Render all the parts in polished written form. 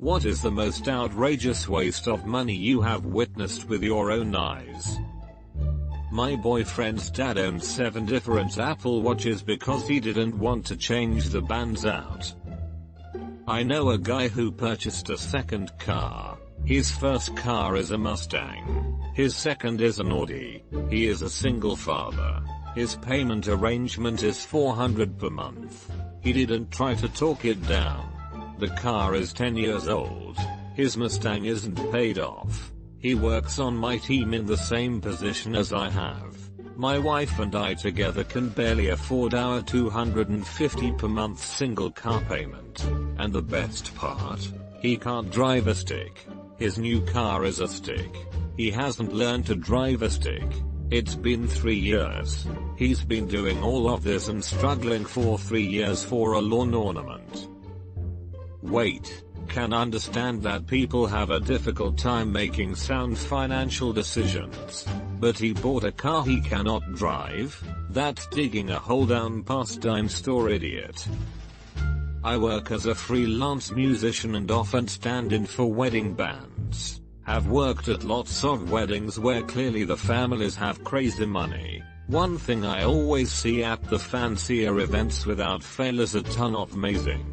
What is the most outrageous waste of money you have witnessed with your own eyes? My boyfriend's dad owned 7 different Apple Watches because he didn't want to change the bands out. I know a guy who purchased a second car. His first car is a Mustang. His second is an Audi. He is a single father. His payment arrangement is $400 per month. He didn't try to talk it down. The car is 10 years old. His Mustang isn't paid off. He works on my team in the same position as I have. My wife and I together can barely afford our $250 per month single car payment. And the best part? He can't drive a stick. His new car is a stick. He hasn't learned to drive a stick. It's been 3 years. He's been doing all of this and struggling for 3 years for a lawn ornament. Wait, can understand that people have a difficult time making sound financial decisions. But he bought a car he cannot drive? That's digging a hole down past dime store, idiot. I work as a freelance musician and often stand in for wedding bands. Have worked at lots of weddings where clearly the families have crazy money. One thing I always see at the fancier events without fail is a ton of amazing,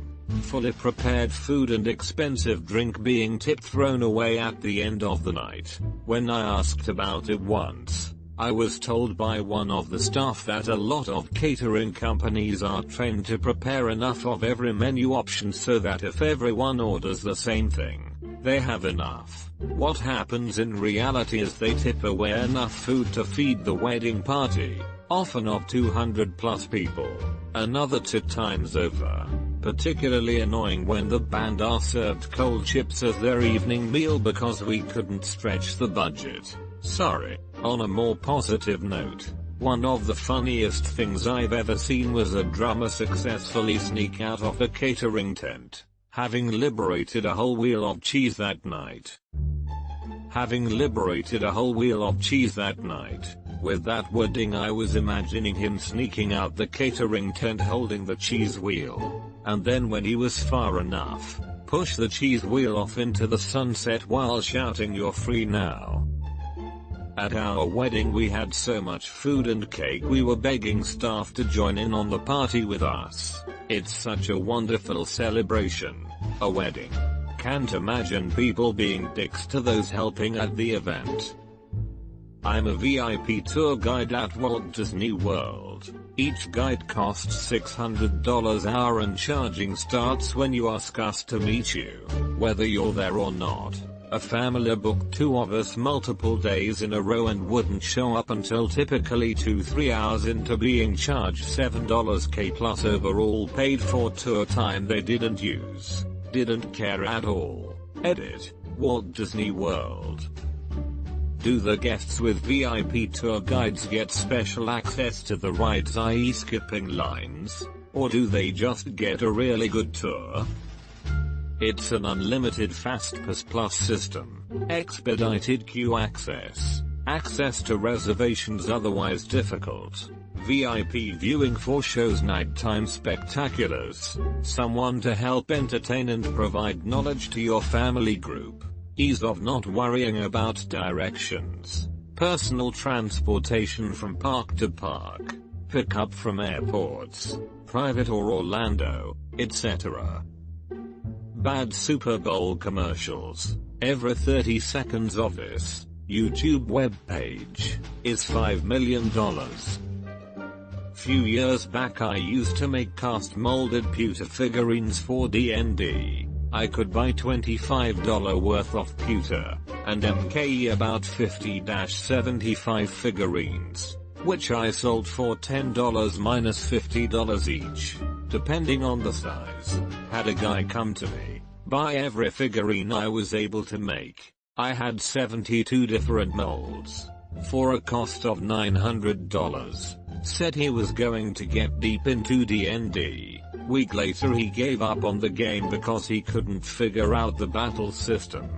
fully prepared food and expensive drink being tipped thrown away at the end of the night. When I asked about it once, I was told by one of the staff that a lot of catering companies are trained to prepare enough of every menu option so that if everyone orders the same thing, they have enough. What happens in reality is they tip away enough food to feed the wedding party, often of 200 plus people, another 2 times over. Particularly annoying when the band are served cold chips as their evening meal because we couldn't stretch the budget. Sorry. On a more positive note, one of the funniest things I've ever seen was a drummer successfully sneak out of a catering tent, having liberated a whole wheel of cheese that night. With that wording, I was imagining him sneaking out the catering tent holding the cheese wheel, and then when he was far enough, push the cheese wheel off into the sunset while shouting, "You're free now." At our wedding we had so much food and cake we were begging staff to join in on the party with us. It's such a wonderful celebration. A wedding. Can't imagine people being dicks to those helping at the event. I'm a VIP tour guide at Walt Disney World. Each guide costs $600 an hour and charging starts when you ask us to meet you, whether you're there or not. A family booked 2 of us multiple days in a row and wouldn't show up until typically 2-3 hours into being charged $7k plus overall paid for tour time they didn't use. Didn't care at all. Edit. Walt Disney World. Do the guests with VIP tour guides get special access to the rides, i.e. skipping lines? Or do they just get a really good tour? It's an unlimited FastPass Plus system, expedited queue access, access to reservations otherwise difficult, VIP viewing for shows, nighttime spectaculars, someone to help entertain and provide knowledge to your family group, ease of not worrying about directions, personal transportation from park to park, pickup from airports, private or Orlando, etc. Bad Super Bowl commercials. Every 30 seconds of this YouTube web page is $5 million. Few years back I used to make cast molded pewter figurines for D&D. I could buy $25 worth of pewter, and MKE about 50-75 figurines, which I sold for $10 minus $50 each, depending on the size. Had a guy come to me, buy every figurine I was able to make. I had 72 different molds, for a cost of $900. Said he was going to get deep into D&D. Week later he gave up on the game because he couldn't figure out the battle system.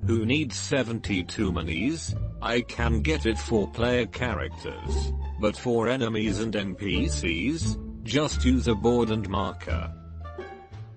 Who needs 72 minis? I can get it for player characters, but for enemies and NPCs, just use a board and marker.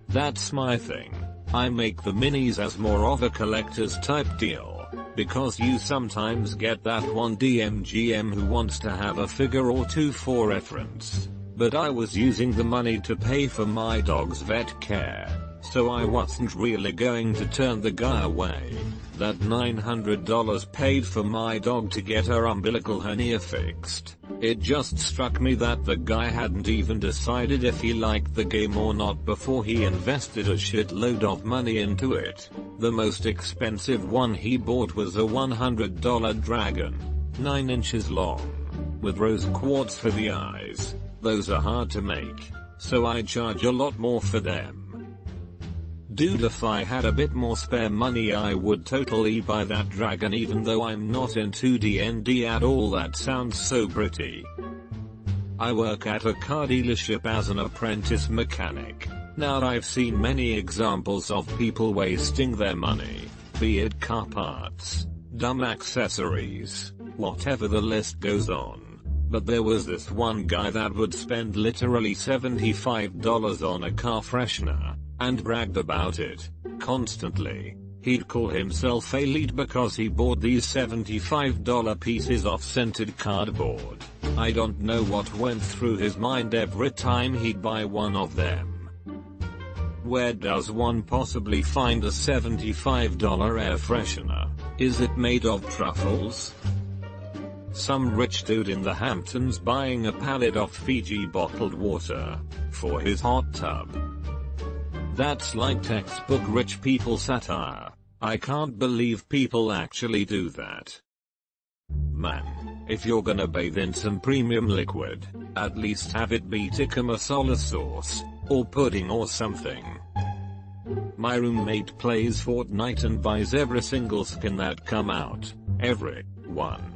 That's my thing. I make the minis as more of a collector's type deal, because you sometimes get that one DMGM who wants to have a figure or two for reference. But I was using the money to pay for my dog's vet care, so I wasn't really going to turn the guy away. That $900 paid for my dog to get her umbilical hernia fixed. It just struck me that the guy hadn't even decided if he liked the game or not before he invested a shitload of money into it. The most expensive one he bought was a $100 dragon, 9 inches long, with rose quartz for the eyes. Those are hard to make, so I charge a lot more for them. Dude, if I had a bit more spare money I would totally buy that dragon, even though I'm not into D&D at all. That sounds so pretty. I work at a car dealership as an apprentice mechanic. Now I've seen many examples of people wasting their money, be it car parts, dumb accessories, whatever, the list goes on. But there was this one guy that would spend literally $75 on a car freshener, and bragged about it constantly. He'd call himself a lead because he bought these $75 pieces of scented cardboard. I don't know what went through his mind every time he'd buy one of them. Where does one possibly find a $75 air freshener? Is it made of truffles? Some rich dude in the Hamptons buying a pallet of Fiji bottled water for his hot tub. That's like textbook rich people satire. I can't believe people actually do that. Man, if you're gonna bathe in some premium liquid, at least have it be tikka masala sauce, or pudding or something. My roommate plays Fortnite and buys every single skin that come out. Every one.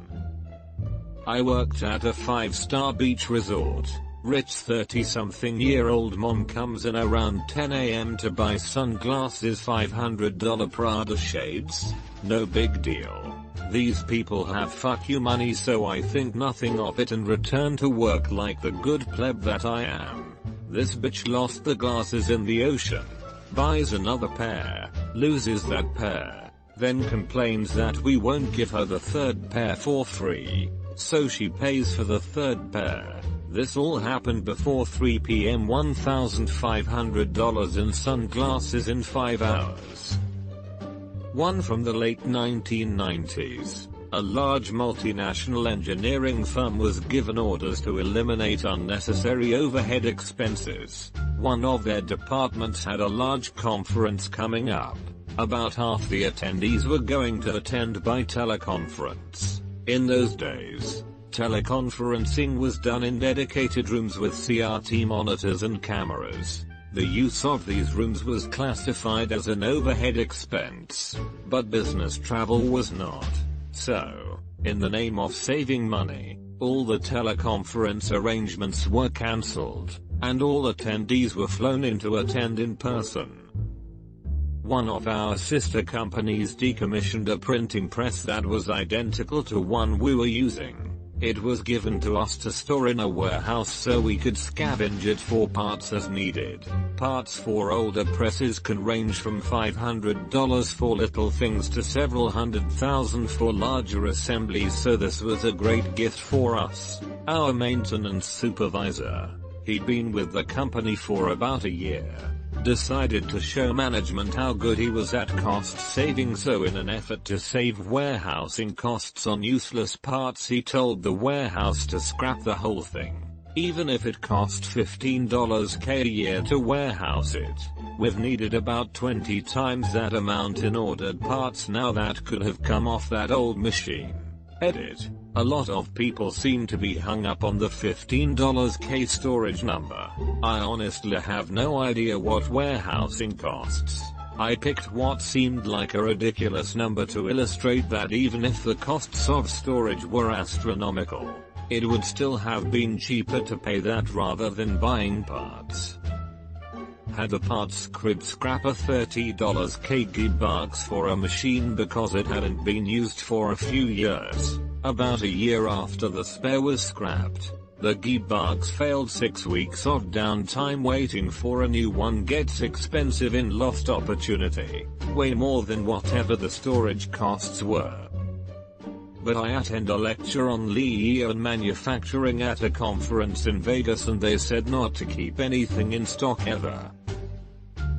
I worked at a 5-star beach resort. Rich 30-something-year-old mom comes in around 10 AM to buy sunglasses, $500 Prada shades. No big deal. These people have fuck you money, so I think nothing of it and return to work like the good pleb that I am. This bitch lost the glasses in the ocean. Buys another pair, loses that pair, then complains that we won't give her the third pair for free, so she pays for the third pair. This all happened before 3 PM. $1,500 in sunglasses in 5 hours. One from the late 1990s. A large multinational engineering firm was given orders to eliminate unnecessary overhead expenses. One of their departments had a large conference coming up. About half the attendees were going to attend by teleconference. In those days, teleconferencing was done in dedicated rooms with CRT monitors and cameras. The use of these rooms was classified as an overhead expense, but business travel was not. So, in the name of saving money, all the teleconference arrangements were cancelled, and all attendees were flown in to attend in person. One of our sister companies decommissioned a printing press that was identical to one we were using. It was given to us to store in a warehouse so we could scavenge it for parts as needed. Parts for older presses can range from $500 for little things to several $100,000 for larger assemblies, so this was a great gift for us. Our maintenance supervisor, he'd been with the company for about a year, decided to show management how good he was at cost saving, so in an effort to save warehousing costs on useless parts, he told the warehouse to scrap the whole thing, even if it cost $15K a year to warehouse it. We've needed about 20 times that amount in ordered parts now that could have come off that old machine. Edit. A lot of people seem to be hung up on the $15K storage number. I honestly have no idea what warehousing costs. I picked what seemed like a ridiculous number to illustrate that even if the costs of storage were astronomical, it would still have been cheaper to pay that rather than buying parts. Had the parts crib scrap a $30 kg for a machine because it hadn't been used for a few years. About a year after the spare was scrapped, The gearbox failed. 6 weeks of downtime waiting for a new one gets expensive in lost opportunity. Way more than whatever the storage costs were. But I attend a lecture on lean manufacturing at a conference in Vegas and they said not to keep anything in stock ever.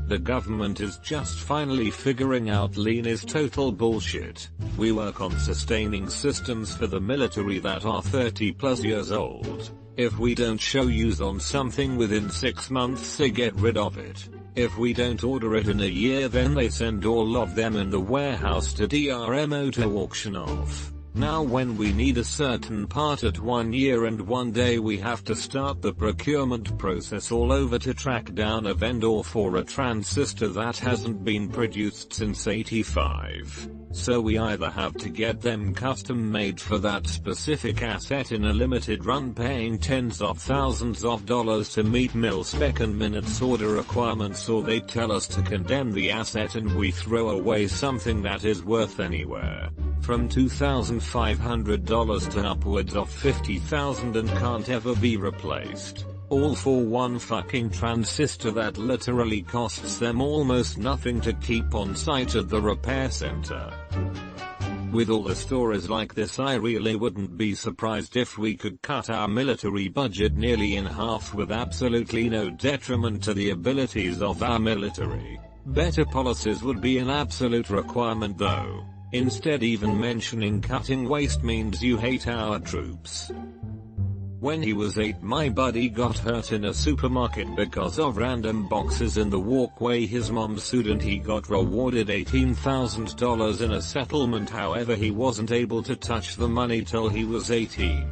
The government is just finally figuring out lean is total bullshit. We work on sustaining systems for the military that are 30+ years old. If we don't show use on something within 6 months they get rid of it. If we don't order it in a year then they send all of them in the warehouse to DRMO to auction off. Now when we need a certain part at 1 year and 1 day we have to start the procurement process all over to track down a vendor for a transistor that hasn't been produced since '85. So we either have to get them custom made for that specific asset in a limited run paying tens of thousands of dollars to meet mil spec and minutes order requirements, or they tell us to condemn the asset and we throw away something that is worth anywhere from $2,500 to upwards of $50,000 and can't ever be replaced. All for one fucking transistor that literally costs them almost nothing to keep on site at the repair center. With all the stories like this, I really wouldn't be surprised if we could cut our military budget nearly in half with absolutely no detriment to the abilities of our military. Better policies would be an absolute requirement though. Instead, even mentioning cutting waste means you hate our troops. When he was 8, my buddy got hurt in a supermarket because of random boxes in the walkway. His mom sued and he got rewarded $18,000 in a settlement. However, he wasn't able to touch the money till he was 18.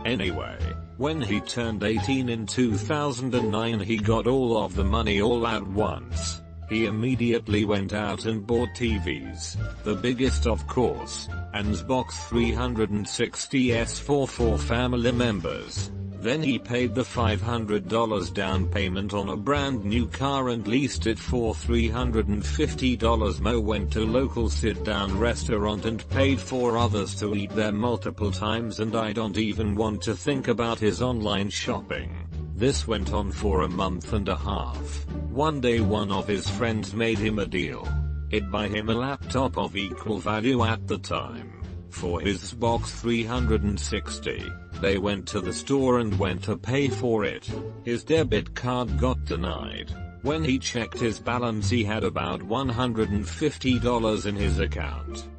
Anyway, when he turned 18 in 2009 he got all of the money all at once. He immediately went out and bought TVs, the biggest of course, and Xbox 360s for 4 family members. Then he paid the $500 down payment on a brand new car and leased it for $350. Mo went to local sit-down restaurant and paid for others to eat there multiple times, and I don't even want to think about his online shopping. This went on for a month and a half. One day one of his friends made him a deal. It'd buy him a laptop of equal value at the time. For his Xbox 360, they went to the store and went to pay for it. His debit card got denied. When he checked his balance he had about $150 in his account.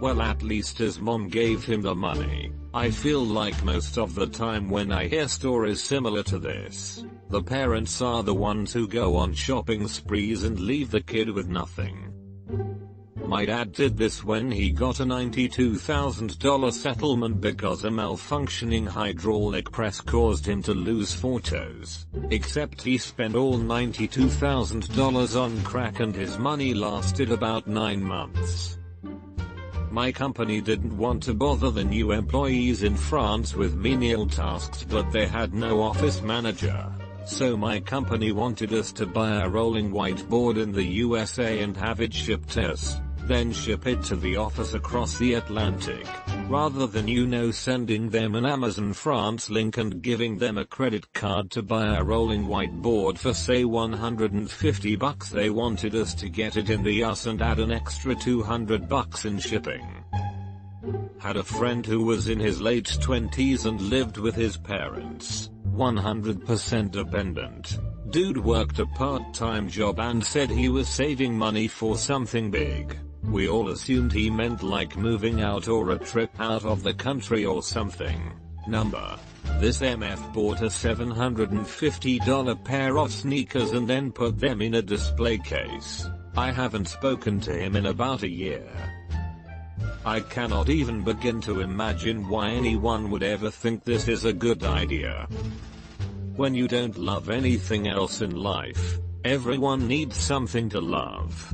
Well, at least his mom gave him the money. I feel like most of the time when I hear stories similar to this, the parents are the ones who go on shopping sprees and leave the kid with nothing. My dad did this when he got a $92,000 settlement because a malfunctioning hydraulic press caused him to lose photos. Except he spent all $92,000 on crack and his money lasted about 9 months. My company didn't want to bother the new employees in France with menial tasks, but they had no office manager. So my company wanted us to buy a rolling whiteboard in the USA and have it shipped to us, then ship it to the office across the Atlantic, rather than sending them an Amazon France link and giving them a credit card to buy a rolling whiteboard for say $150. They wanted us to get it in the US and add an extra $200 in shipping. Had a friend who was in his late 20s and lived with his parents, 100% dependent. Dude worked a part-time job and said he was saving money for something big. We all assumed he meant like moving out or a trip out of the country or something. This MF bought a $750 pair of sneakers and then put them in a display case. I haven't spoken to him in about a year. I cannot even begin to imagine why anyone would ever think this is a good idea. When you don't love anything else in life, everyone needs something to love.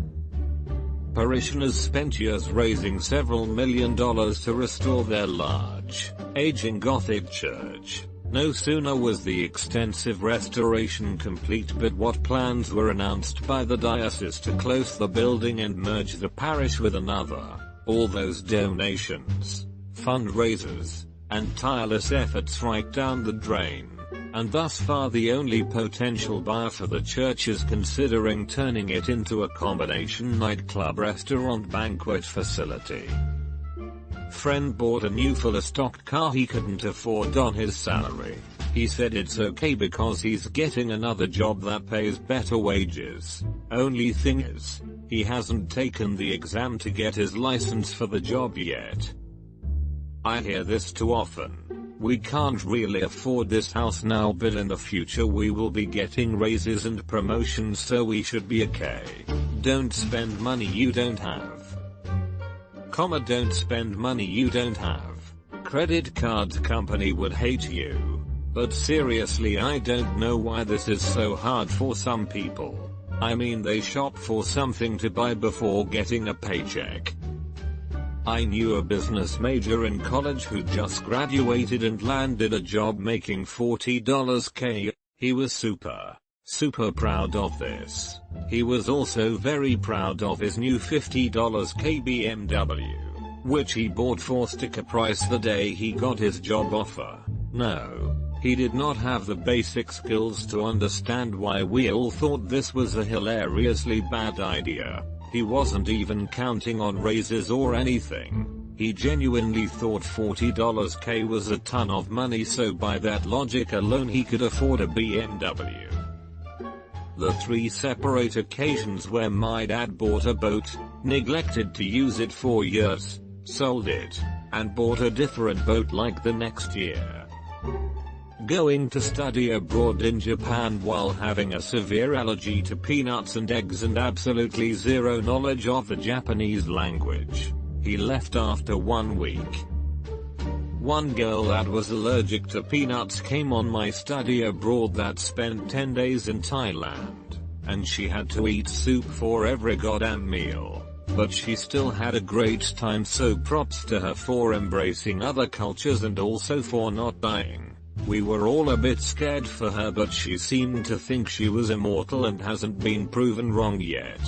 Parishioners spent years raising several $1 million to restore their large, aging Gothic church. No sooner was the extensive restoration complete but what plans were announced by the diocese to close the building and merge the parish with another. All those donations, fundraisers, and tireless efforts right down the drain. And thus far the only potential buyer for the church is considering turning it into a combination nightclub restaurant banquet facility. Friend bought a new fully stocked car he couldn't afford on his salary. He said it's okay because he's getting another job that pays better wages. Only thing is, he hasn't taken the exam to get his license for the job yet. I hear this too often. We can't really afford this house now, but in the future we will be getting raises and promotions, so we should be okay. Don't spend money you don't have. Don't spend money you don't have. Credit card company would hate you. But seriously, I don't know why this is so hard for some people. I mean, they shop for something to buy before getting a paycheck. I knew a business major in college who just graduated and landed a job making $40K. He was super proud of this. He was also very proud of his new $50K BMW, which he bought for sticker price the day he got his job offer. No, he did not have the basic skills to understand why we all thought this was a hilariously bad idea. He wasn't even counting on raises or anything. He genuinely thought $40K was a ton of money, so by that logic alone he could afford a BMW. The 3 separate occasions where my dad bought a boat, neglected to use it for years, sold it, and bought a different boat like the next year. Going to study abroad in Japan while having a severe allergy to peanuts and eggs and absolutely zero knowledge of the Japanese language. He left after 1 week. One girl that was allergic to peanuts came on my study abroad that spent 10 days in Thailand, and she had to eat soup for every goddamn meal. But she still had a great time, so props to her for embracing other cultures and also for not dying. We were all a bit scared for her, but she seemed to think she was immortal and hasn't been proven wrong yet.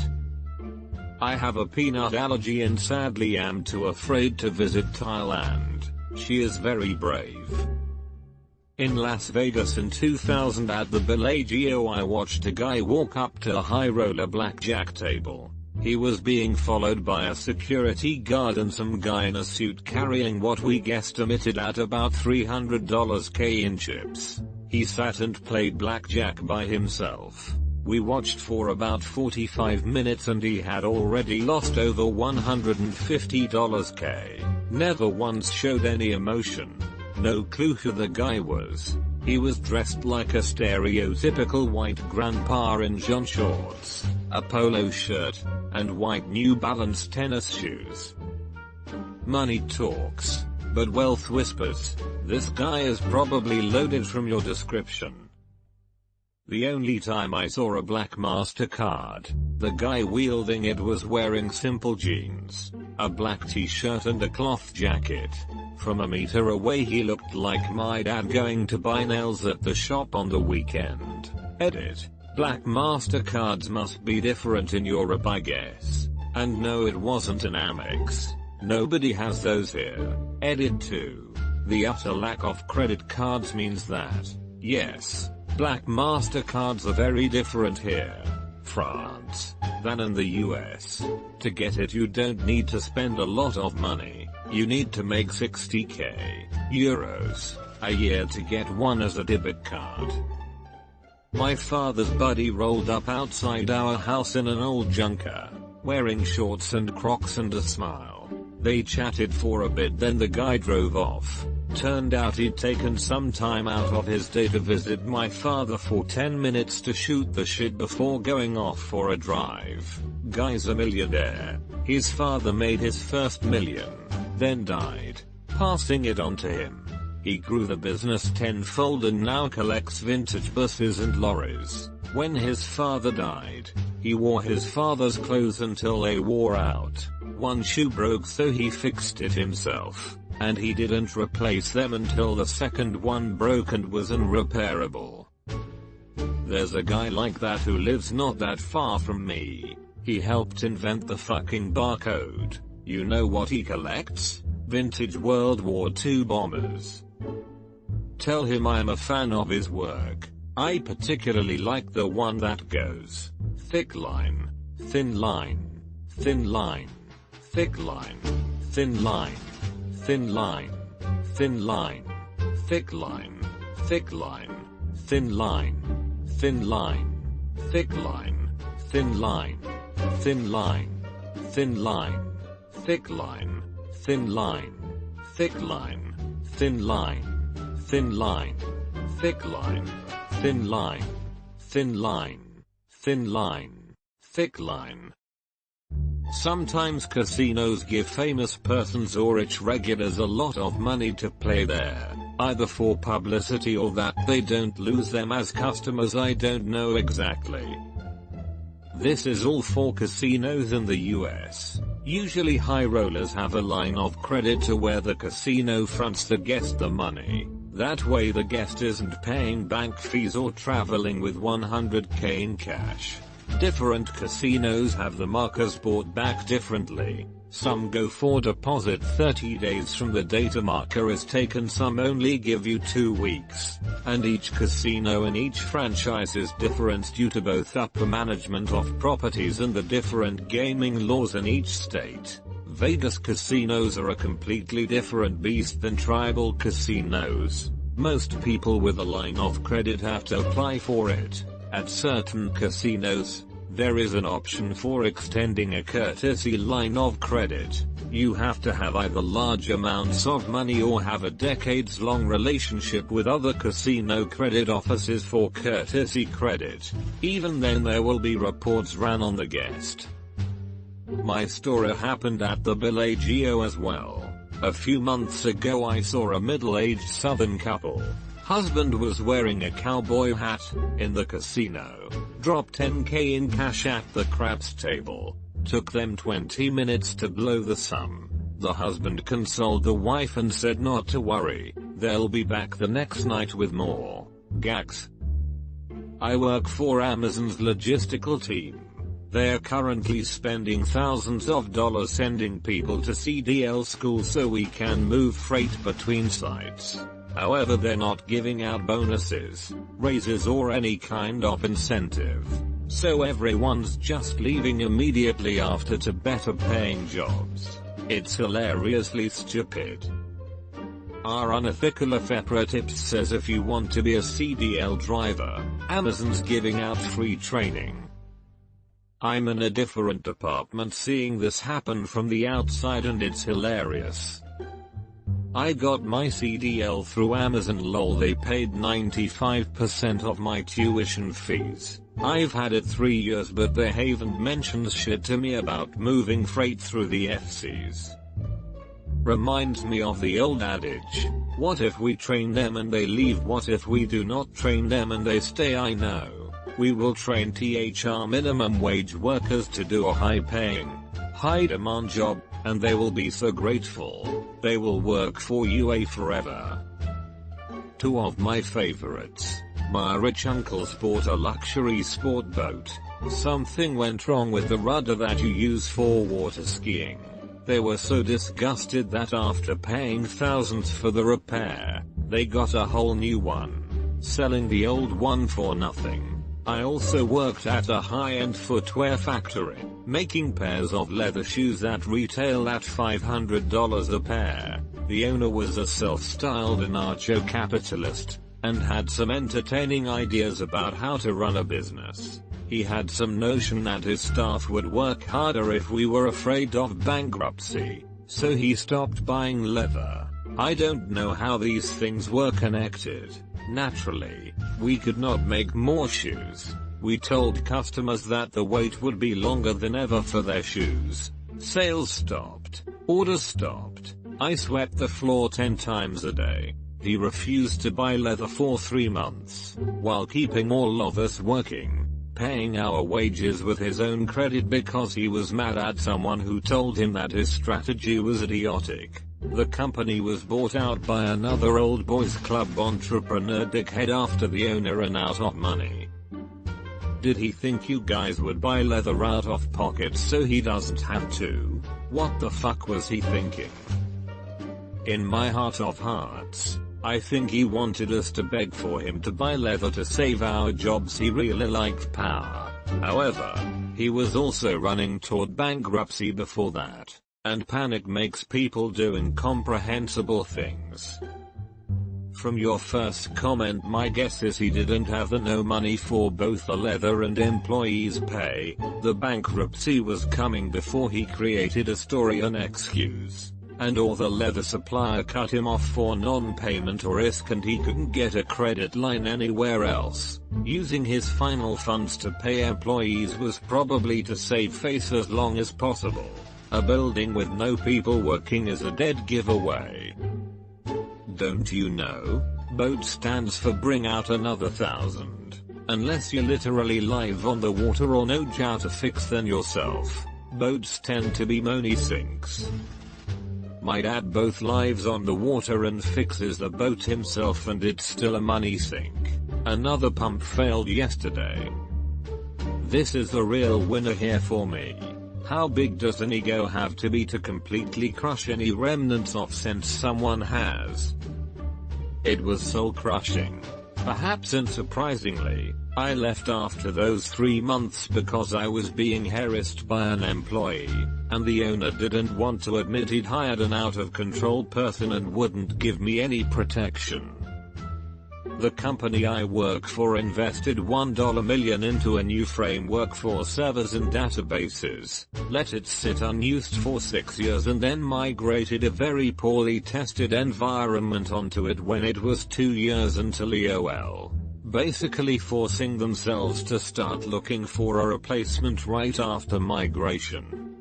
I have a peanut allergy and sadly am too afraid to visit Thailand. She is very brave. In Las Vegas in 2000 at the Bellagio, I watched a guy walk up to a high roller blackjack table. He was being followed by a security guard and some guy in a suit carrying what we guesstimated at about $300K in chips. He sat and played blackjack by himself. We watched for about 45 minutes and he had already lost over $150K. Never once showed any emotion. No clue who the guy was. He was dressed like a stereotypical white grandpa in jean shorts, a polo shirt, and white New Balance tennis shoes. Money talks, but wealth whispers. This guy is probably loaded from your description. The only time I saw a black MasterCard, the guy wielding it was wearing simple jeans, a black t-shirt and a cloth jacket. From a meter away he looked like my dad going to buy nails at the shop on the weekend. Edit. Black MasterCards must be different in Europe, I guess. And no, it wasn't an Amex. Nobody has those here. Edit 2. The utter lack of credit cards means that, yes, black MasterCards are very different here, France, than in the US. To get it you don't need to spend a lot of money. You need to make 60k euros a year to get one as a debit card. My father's buddy rolled up outside our house in an old junker, wearing shorts and Crocs and a smile. They chatted for a bit, then the guy drove off. Turned out he'd taken some time out of his day to visit my father for 10 minutes to shoot the shit before going off for a drive. Guy's a millionaire. His father made his first million, then died, passing it on to him. He grew the business tenfold and now collects vintage buses and lorries. When his father died, he wore his father's clothes until they wore out. One shoe broke, so he fixed it himself, and he didn't replace them until the second one broke and was unrepairable. There's a guy like that who lives not that far from me. He helped invent the fucking barcode. You know what he collects? Vintage World War II bombers. Tell him I'm a fan of his work. I particularly like the one that goes, thick line, thin line, thin line, thick line, thin line, thin line, thin line, thick line, thick line, thin line, thin line, thick line, thin line, thin line, thin line, thick line, thin line, thick line, thin line, thin line, thick line, thin line, thin line, thin line, thick line. Sometimes casinos give famous persons or rich regulars a lot of money to play there, either for publicity or that they don't lose them as customers. I don't know exactly. This is all for casinos in the US. Usually high rollers have a line of credit to where the casino fronts the guest the money. That way the guest isn't paying bank fees or traveling with $100K in cash. Different casinos have the markers bought back differently. Some go for deposit 30 days from the date a marker is taken, some only give you 2 weeks. And each casino in each franchise is different due to both upper management of properties and the different gaming laws in each state. Vegas casinos are a completely different beast than tribal casinos. Most people with a line of credit have to apply for it. At certain casinos, there is an option for extending a courtesy line of credit. You have to have either large amounts of money or have a decades-long relationship with other casino credit offices for courtesy credit. Even then there will be reports ran on the guest. My story happened at the Bellagio as well. A few months ago I saw a middle-aged southern couple. Husband was wearing a cowboy hat in the casino. Dropped $10K in cash at the craps table. Took them 20 minutes to blow the sum. The husband consoled the wife and said not to worry, they'll be back the next night with more. Gags. I work for Amazon's logistical team. They're currently spending thousands of dollars sending people to CDL school so we can move freight between sites. However, they're not giving out bonuses, raises or any kind of incentive. So everyone's just leaving immediately after to better paying jobs. It's hilariously stupid. Our unethical FEPRA tips says if you want to be a CDL driver, Amazon's giving out free training. I'm in a different department seeing this happen from the outside and it's hilarious. I got my CDL through Amazon lol, they paid 95% of my tuition fees. I've had it 3 years but they haven't mentioned shit to me about moving freight through the FCs. Reminds me of the old adage, what if we train them and they leave, what if we do not train them and they stay? I know, we will train THR minimum wage workers to do a high paying, high demand job, and they will be so grateful. They will work for UA forever. 2 of my favorites. My rich uncles bought a luxury sport boat. Something went wrong with the rudder that you use for water skiing. They were so disgusted that after paying thousands for the repair, they got a whole new one, selling the old one for nothing. I also worked at a high-end footwear factory, making pairs of leather shoes that retail at $500 a pair. The owner was a self-styled anarcho-capitalist, and had some entertaining ideas about how to run a business. He had some notion that his staff would work harder if we were afraid of bankruptcy, so he stopped buying leather. I don't know how these things were connected. Naturally, we could not make more shoes. We told customers that the wait would be longer than ever for their shoes. Sales stopped. Orders stopped. I swept the floor 10 times a day. He refused to buy leather for 3 months, while keeping all of us working, paying our wages with his own credit because he was mad at someone who told him that his strategy was idiotic. The company was bought out by another old boys club entrepreneur dickhead after the owner ran out of money. Did he think you guys would buy leather out of pocket so he doesn't have to? What the fuck was he thinking? In my heart of hearts, I think he wanted us to beg for him to buy leather to save our jobs. He really liked power. However, he was also running toward bankruptcy before that, and panic makes people do incomprehensible things. From your first comment, my guess is he didn't have no money for both the leather and employees' pay. The bankruptcy was coming before he created a story, an excuse, and/or the leather supplier cut him off for non-payment or risk and he couldn't get a credit line anywhere else. Using his final funds to pay employees was probably to save face as long as possible. A building with no people working is a dead giveaway. Don't you know? BOAT stands for bring out another 1,000. Unless you're literally live on the water or know how to fix them yourself, boats tend to be money sinks. My dad both lives on the water and fixes the boat himself and it's still a money sink. Another pump failed yesterday. This is the real winner here for me. How big does an ego have to be to completely crush any remnants of sense someone has? It was soul crushing. Perhaps unsurprisingly, I left after those 3 months because I was being harassed by an employee, and the owner didn't want to admit he'd hired an out of control person and wouldn't give me any protection. The company I work for invested $1 million into a new framework for servers and databases, let it sit unused for 6 years and then migrated a very poorly tested environment onto it when it was 2 years until EOL, basically forcing themselves to start looking for a replacement right after migration.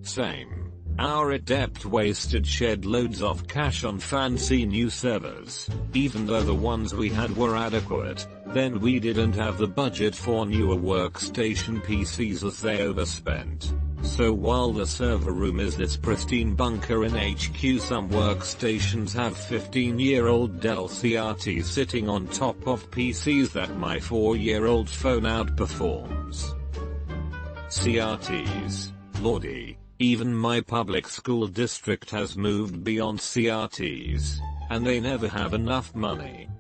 Same. Our adept wasted shed loads of cash on fancy new servers, even though the ones we had were adequate. Then we didn't have the budget for newer workstation PCs as they overspent. So while the server room is this pristine bunker in HQ, some workstations have 15-year-old Dell CRTs sitting on top of PCs that my 4-year-old phone outperforms. CRTs, lordy. Even my public school district has moved beyond CRTs, and they never have enough money.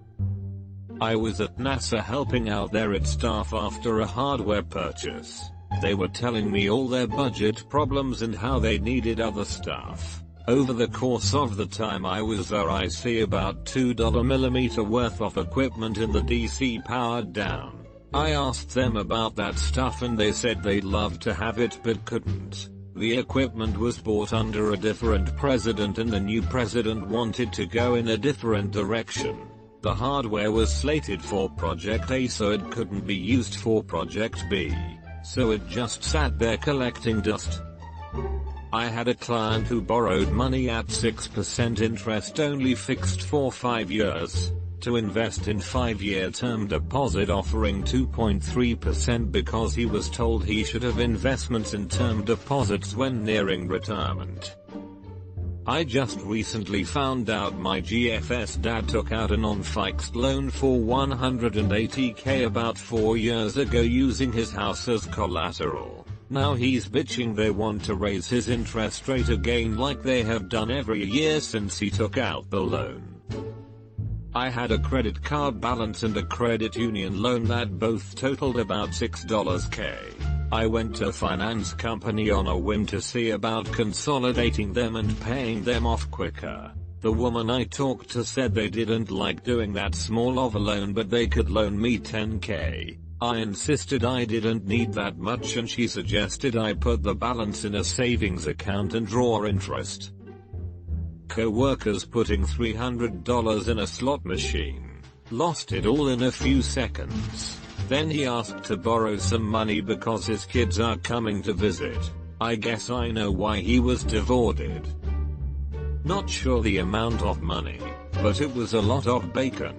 I was at NASA helping out their staff after a hardware purchase. They were telling me all their budget problems and how they needed other stuff. Over the course of the time I was there, I see about $2 worth of equipment in the DC powered down. I asked them about that stuff and they said they'd love to have it but couldn't. The equipment was bought under a different president and the new president wanted to go in a different direction. The hardware was slated for Project A so it couldn't be used for Project B. So it just sat there collecting dust. I had a client who borrowed money at 6% interest only fixed for 5 years, to invest in 5-year term deposit offering 2.3% because he was told he should have investments in term deposits when nearing retirement. I just recently found out my GFS dad took out a non-fixed loan for $180K about 4 years ago using his house as collateral. Now he's bitching they want to raise his interest rate again like they have done every year since he took out the loan. I had a credit card balance and a credit union loan that both totaled about $6K. I went to a finance company on a whim to see about consolidating them and paying them off quicker. The woman I talked to said they didn't like doing that small of a loan but they could loan me $10K. I insisted I didn't need that much and she suggested I put the balance in a savings account and draw interest. Co-workers putting $300 in a slot machine. Lost it all in a few seconds. Then he asked to borrow some money because his kids are coming to visit. I guess I know why he was devoted. Not sure the amount of money, but it was a lot of bacon.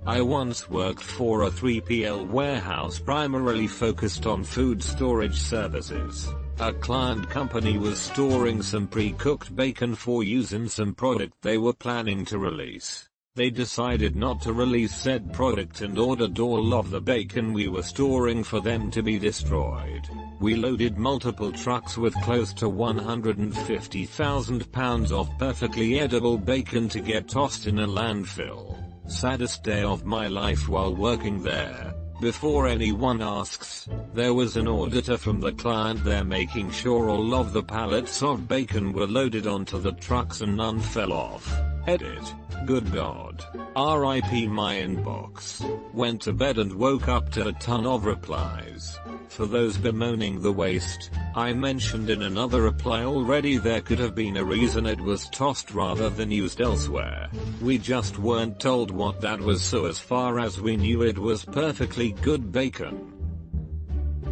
I once worked for a 3PL warehouse primarily focused on food storage services. A client company was storing some pre-cooked bacon for use in some product they were planning to release. They decided not to release said product and ordered all of the bacon we were storing for them to be destroyed. We loaded multiple trucks with close to 150,000 pounds of perfectly edible bacon to get tossed in a landfill. Saddest day of my life while working there. Before anyone asks, there was an auditor from the client there making sure all of the pallets of bacon were loaded onto the trucks and none fell off. Edit. Good God. RIP my inbox. Went to bed and woke up to a ton of replies. For those bemoaning the waste, I mentioned in another reply already there could have been a reason it was tossed rather than used elsewhere. We just weren't told what that was, so as far as we knew it was perfectly good bacon.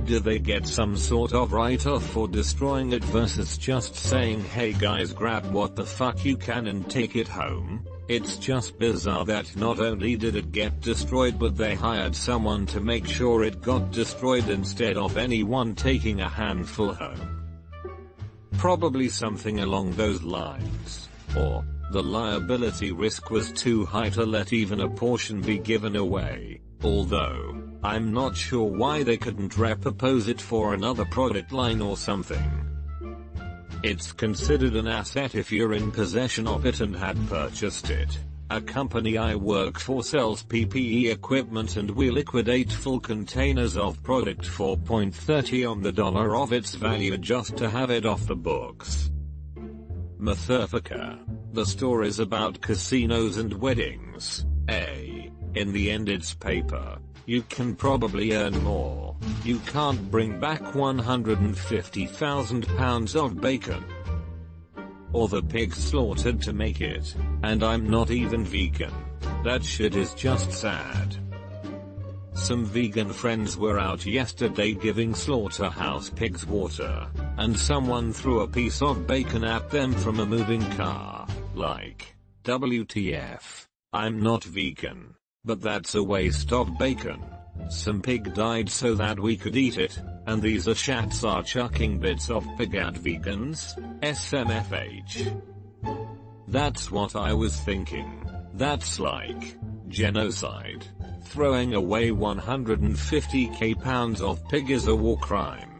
Do they get some sort of write-off for destroying it versus just saying hey guys grab what the fuck you can and take it home? It's just bizarre that not only did it get destroyed but they hired someone to make sure it got destroyed instead of anyone taking a handful home. Probably something along those lines. Or, the liability risk was too high to let even a portion be given away. Although, I'm not sure why they couldn't repurpose it for another product line or something. It's considered an asset if you're in possession of it and had purchased it. A company I work for sells PPE equipment and we liquidate full containers of product for .30 on the dollar of its value just to have it off the books. Motherfucker. The store is about casinos and weddings. In the end it's paper. You can probably earn more. You can't bring back 150,000 pounds of bacon. Or the pigs slaughtered to make it. And I'm not even vegan. That shit is just sad. Some vegan friends were out yesterday giving slaughterhouse pigs water, and someone threw a piece of bacon at them from a moving car. Like, WTF. I'm not vegan. But that's a waste of bacon. Some pig died so that we could eat it, and these shats are chucking bits of pig at vegans? SMFH. That's what I was thinking. That's like genocide. Throwing away 150k pounds of pig is a war crime.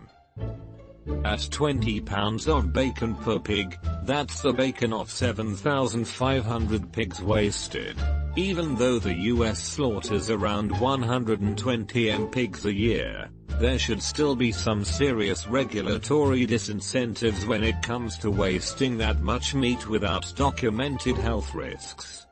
At 20 pounds of bacon per pig, that's the bacon of 7,500 pigs wasted. Even though the US slaughters around 120 pigs a year, there should still be some serious regulatory disincentives when it comes to wasting that much meat without documented health risks.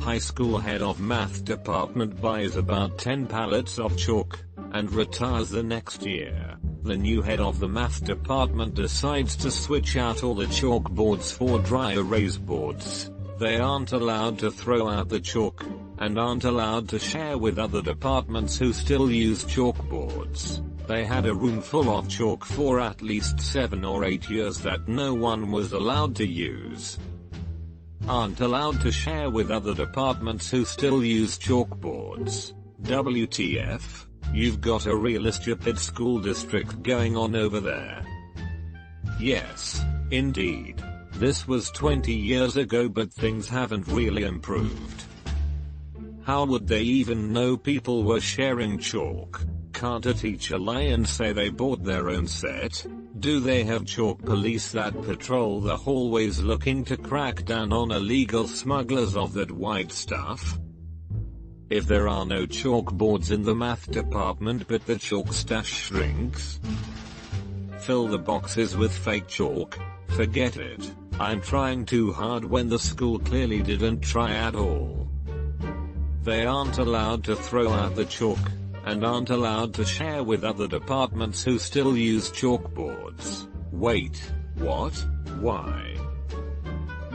High school head of math department buys about 10 pallets of chalk, and retires the next year. The new head of the math department decides to switch out all the chalkboards for dry erase boards. They aren't allowed to throw out the chalk, and aren't allowed to share with other departments who still use chalkboards. They had a room full of chalk for at least 7 or 8 years that no one was allowed to use. Aren't allowed to share with other departments who still use chalkboards. WTF? You've got a real stupid school district going on over there. Yes, indeed. This was 20 years ago but things haven't really improved. How would they even know people were sharing chalk? Can't a teacher lie and say they bought their own set? Do they have chalk police that patrol the hallways looking to crack down on illegal smugglers of that white stuff? If there are no chalkboards in the math department but the chalk stash shrinks, fill the boxes with fake chalk. Forget it. I'm trying too hard when the school clearly didn't try at all. They aren't allowed to throw out the chalk, and aren't allowed to share with other departments who still use chalkboards. Wait, what? Why?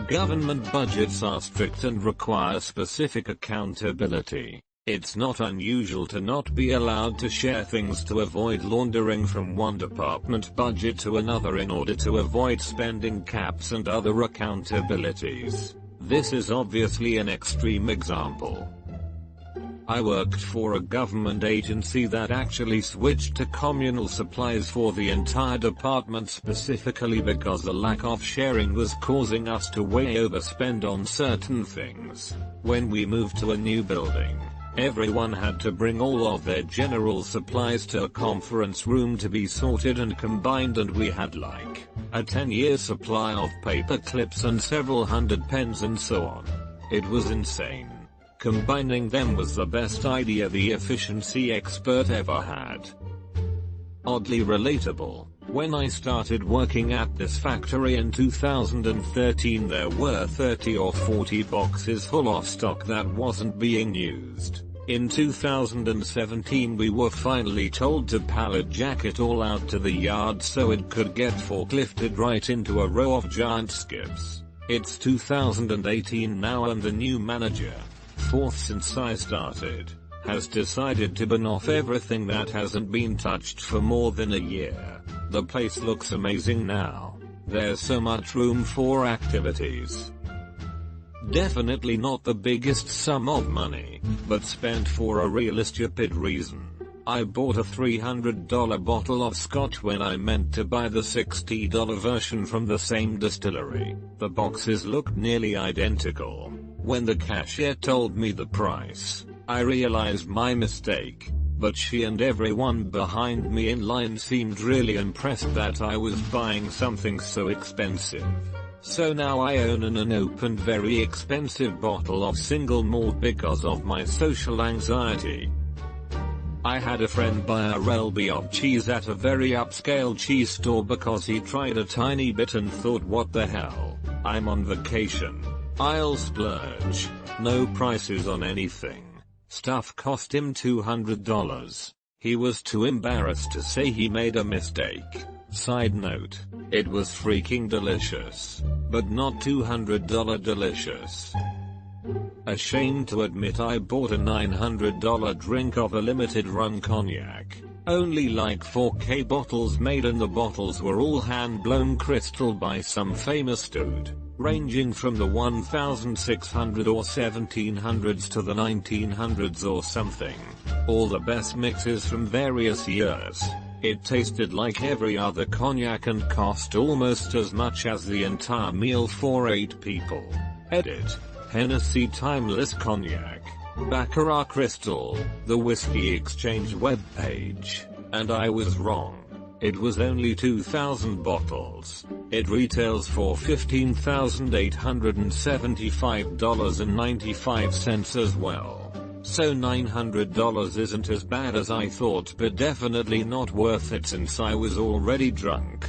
Government budgets are strict and require specific accountability. It's not unusual to not be allowed to share things to avoid laundering from one department budget to another in order to avoid spending caps and other accountabilities. This is obviously an extreme example. I worked for a government agency that actually switched to communal supplies for the entire department specifically because the lack of sharing was causing us to way overspend on certain things. When we moved to a new building, everyone had to bring all of their general supplies to a conference room to be sorted and combined, and we had like a 10-year supply of paper clips and several hundred pens and so on. It was insane. Combining them was the best idea the efficiency expert ever had. Oddly relatable, when I started working at this factory in 2013, there were 30 or 40 boxes full of stock that wasn't being used. In 2017 we were finally told to pallet jack it all out to the yard so it could get forklifted right into a row of giant skips. It's 2018 now and the new manager, fourth since I started, has decided to burn off everything that hasn't been touched for more than a year. The place looks amazing now. There's so much room for activities. Definitely not the biggest sum of money, but spent for a really stupid reason. I bought a $300 bottle of scotch when I meant to buy the $60 version from the same distillery. The boxes looked nearly identical. When the cashier told me the price, I realized my mistake, but she and everyone behind me in line seemed really impressed that I was buying something so expensive. So now I own an unopened very expensive bottle of single malt because of my social anxiety. I had a friend buy a relby of cheese at a very upscale cheese store because he tried a tiny bit and thought, what the hell, I'm on vacation, I'll splurge. No prices on anything. Stuff cost him $200. He was too embarrassed to say he made a mistake. Side note, it was freaking delicious, but not $200 delicious. Ashamed to admit I bought a $900 drink of a limited run cognac. Only like 4K bottles made, and the bottles were all hand-blown crystal by some famous dude, ranging from the 1600 or 1700s to the 1900s or something. All the best mixes from various years. It tasted like every other cognac and cost almost as much as the entire meal for 8 people. Edit. Hennessy Timeless Cognac. Baccarat Crystal, the Whiskey Exchange webpage. And I was wrong. It was only 2,000 bottles. It retails for $15,875.95 as well. So $900 isn't as bad as I thought, but definitely not worth it since I was already drunk.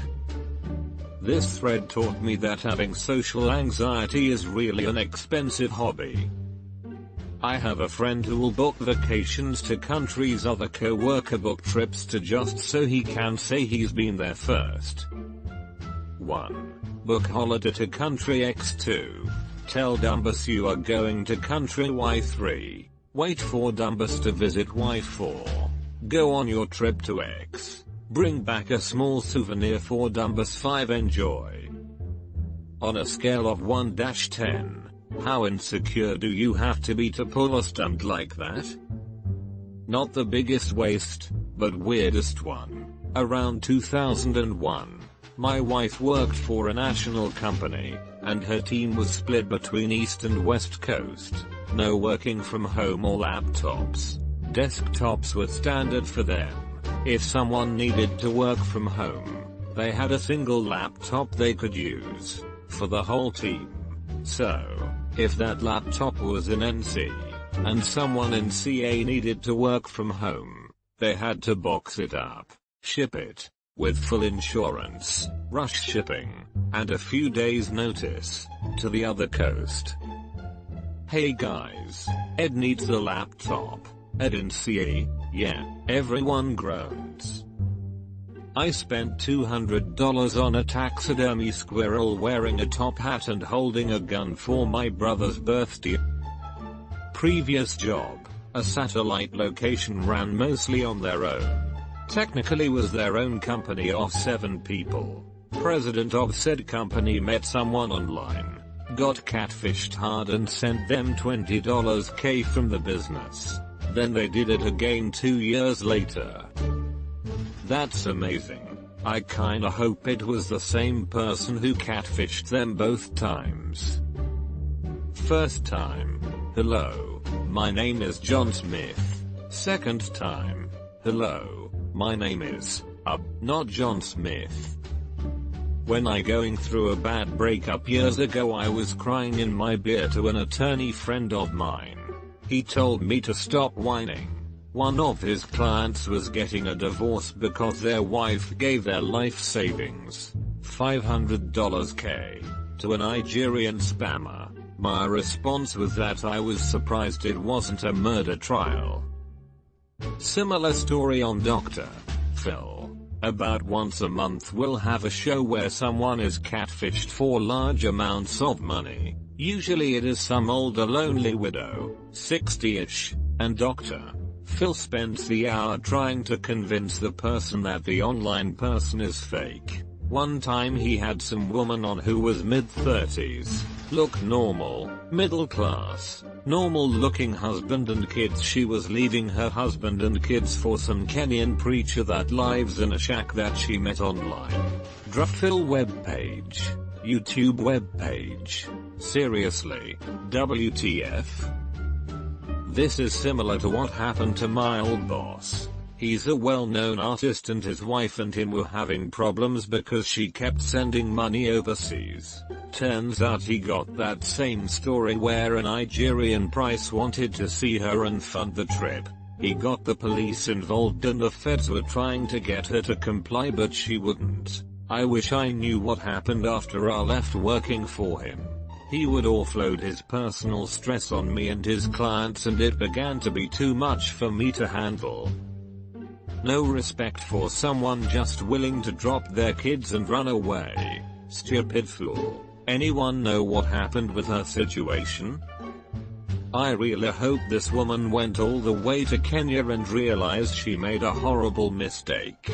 This thread taught me that having social anxiety is really an expensive hobby. I have a friend who will book vacations to countries other co-worker book trips to just so he can say he's been there first. 1. Book holiday to country X. 2. Tell Dumbus you are going to country Y. 3. Wait for Dumbus to visit Y. 4. Go on your trip to X. Bring back a small souvenir for Dumbus. 5. Enjoy. On a scale of 1-10, how insecure do you have to be to pull a stunt like that? Not the biggest waste, but weirdest one. Around 2001, my wife worked for a national company, and her team was split between East and West Coast. No working from home or laptops. Desktops were standard for them. If someone needed to work from home, they had a single laptop they could use for the whole team. So, if that laptop was in NC, and someone in CA needed to work from home, they had to box it up, ship it, with full insurance, rush shipping, and a few days notice, to the other coast. Hey guys, Ed needs a laptop. Ed in CA, yeah, everyone groans. I spent $200 on a taxidermy squirrel wearing a top hat and holding a gun for my brother's birthday. Previous job, a satellite location, ran mostly on their own. Technically was their own company of 7 people. President of said company met someone online, got catfished hard and sent them $20K from the business. Then they did it again 2 years later. That's amazing. I kinda hope it was the same person who catfished them both times. First time, Hello, my name is John Smith. Second time. Hello, my name is, not John Smith. When I going through a bad breakup years ago, I was crying in my beer to an attorney friend of mine. He told me to stop whining. One of his clients was getting a divorce because their wife gave their life savings, $500k, to a Nigerian spammer. My response was that I was surprised it wasn't a murder trial. Similar story on Dr. Phil. About once a month we'll have a show where someone is catfished for large amounts of money. Usually it is some older lonely widow, 60-ish, and Dr. Phil spends the hour trying to convince the person that the online person is fake. One time he had some woman on who was mid-30s, looked normal, middle class, normal looking husband and kids. She was leaving her husband and kids for some Kenyan preacher that lives in a shack that she met online. Phil webpage, YouTube webpage. Seriously, WTF? This is similar to what happened to my old boss. He's a well-known artist and his wife and him were having problems because she kept sending money overseas. Turns out he got that same story where a Nigerian prince wanted to see her and fund the trip. He got the police involved and the feds were trying to get her to comply, but she wouldn't. I wish I knew what happened after I left working for him. He would offload his personal stress on me and his clients, and it began to be too much for me to handle. No respect for someone just willing to drop their kids and run away. Stupid fool. Anyone know what happened with her situation? I really hope this woman went all the way to Kenya and realized she made a horrible mistake.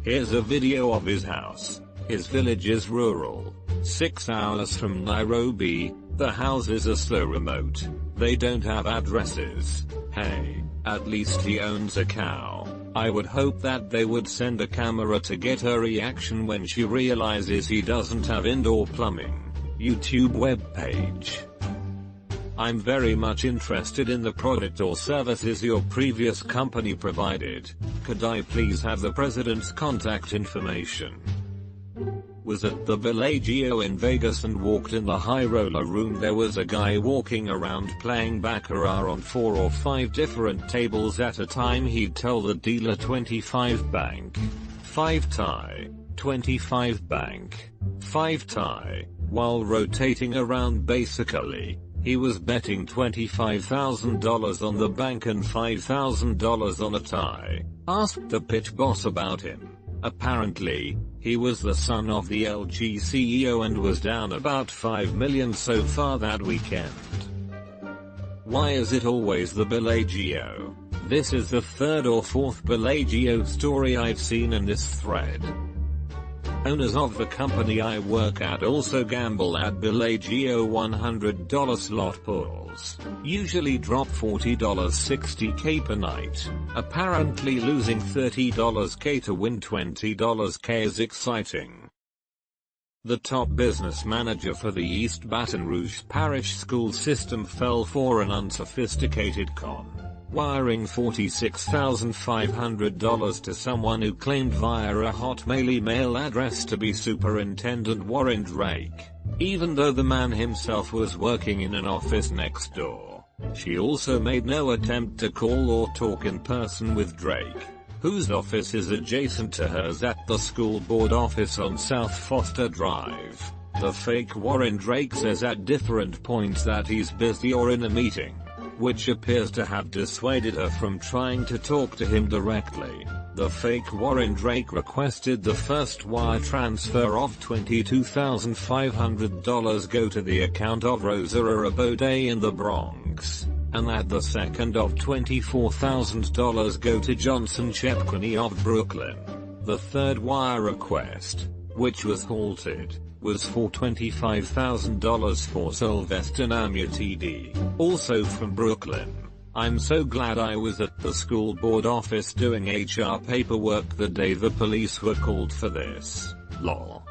Here's a video of his house. His village is rural, 6 hours from Nairobi. The houses are so remote. They don't have addresses. Hey, at least he owns a cow. I would hope that they would send a camera to get her reaction when she realizes he doesn't have indoor plumbing. YouTube webpage. I'm very much interested in the product or services your previous company provided. Could I please have the president's contact information? Was at the Bellagio in Vegas and walked in the high roller room. There was a guy walking around playing baccarat on 4 or 5 different tables at a time. He'd tell the dealer 25 bank, 5 tie, 25 bank, 5 tie, while rotating around. Basically, he was betting $25,000 on the bank and $5,000 on a tie. Asked the pitch boss about him. Apparently, he was the son of the LG CEO and was down about 5 million so far that weekend. Why is it always the Bellagio? This is the 3rd or 4th Bellagio story I've seen in this thread. Owners of the company I work at also gamble at Bellagio. $100 slot pools usually drop $40 $60k per night. Apparently losing $30k to win $20k is exciting. The top business manager for the East Baton Rouge Parish school system fell for an unsophisticated con, wiring $46,500 to someone who claimed via a Hotmail email address to be Superintendent Warren Drake, even though the man himself was working in an office next door. She also made no attempt to call or talk in person with Drake, whose office is adjacent to hers at the school board office on South Foster Drive. The fake Warren Drake says at different points that he's busy or in a meeting, which appears to have dissuaded her from trying to talk to him directly. The fake Warren Drake requested the first wire transfer of $22,500 go to the account of Rosa Arabode in the Bronx, and that the second of $24,000 go to Johnson Chepkwony of Brooklyn. The third wire request, which was halted, was for $25,000 for Sylvester Namia TD, also from Brooklyn. I'm so glad I was at the school board office doing HR paperwork the day the police were called for this. Lol.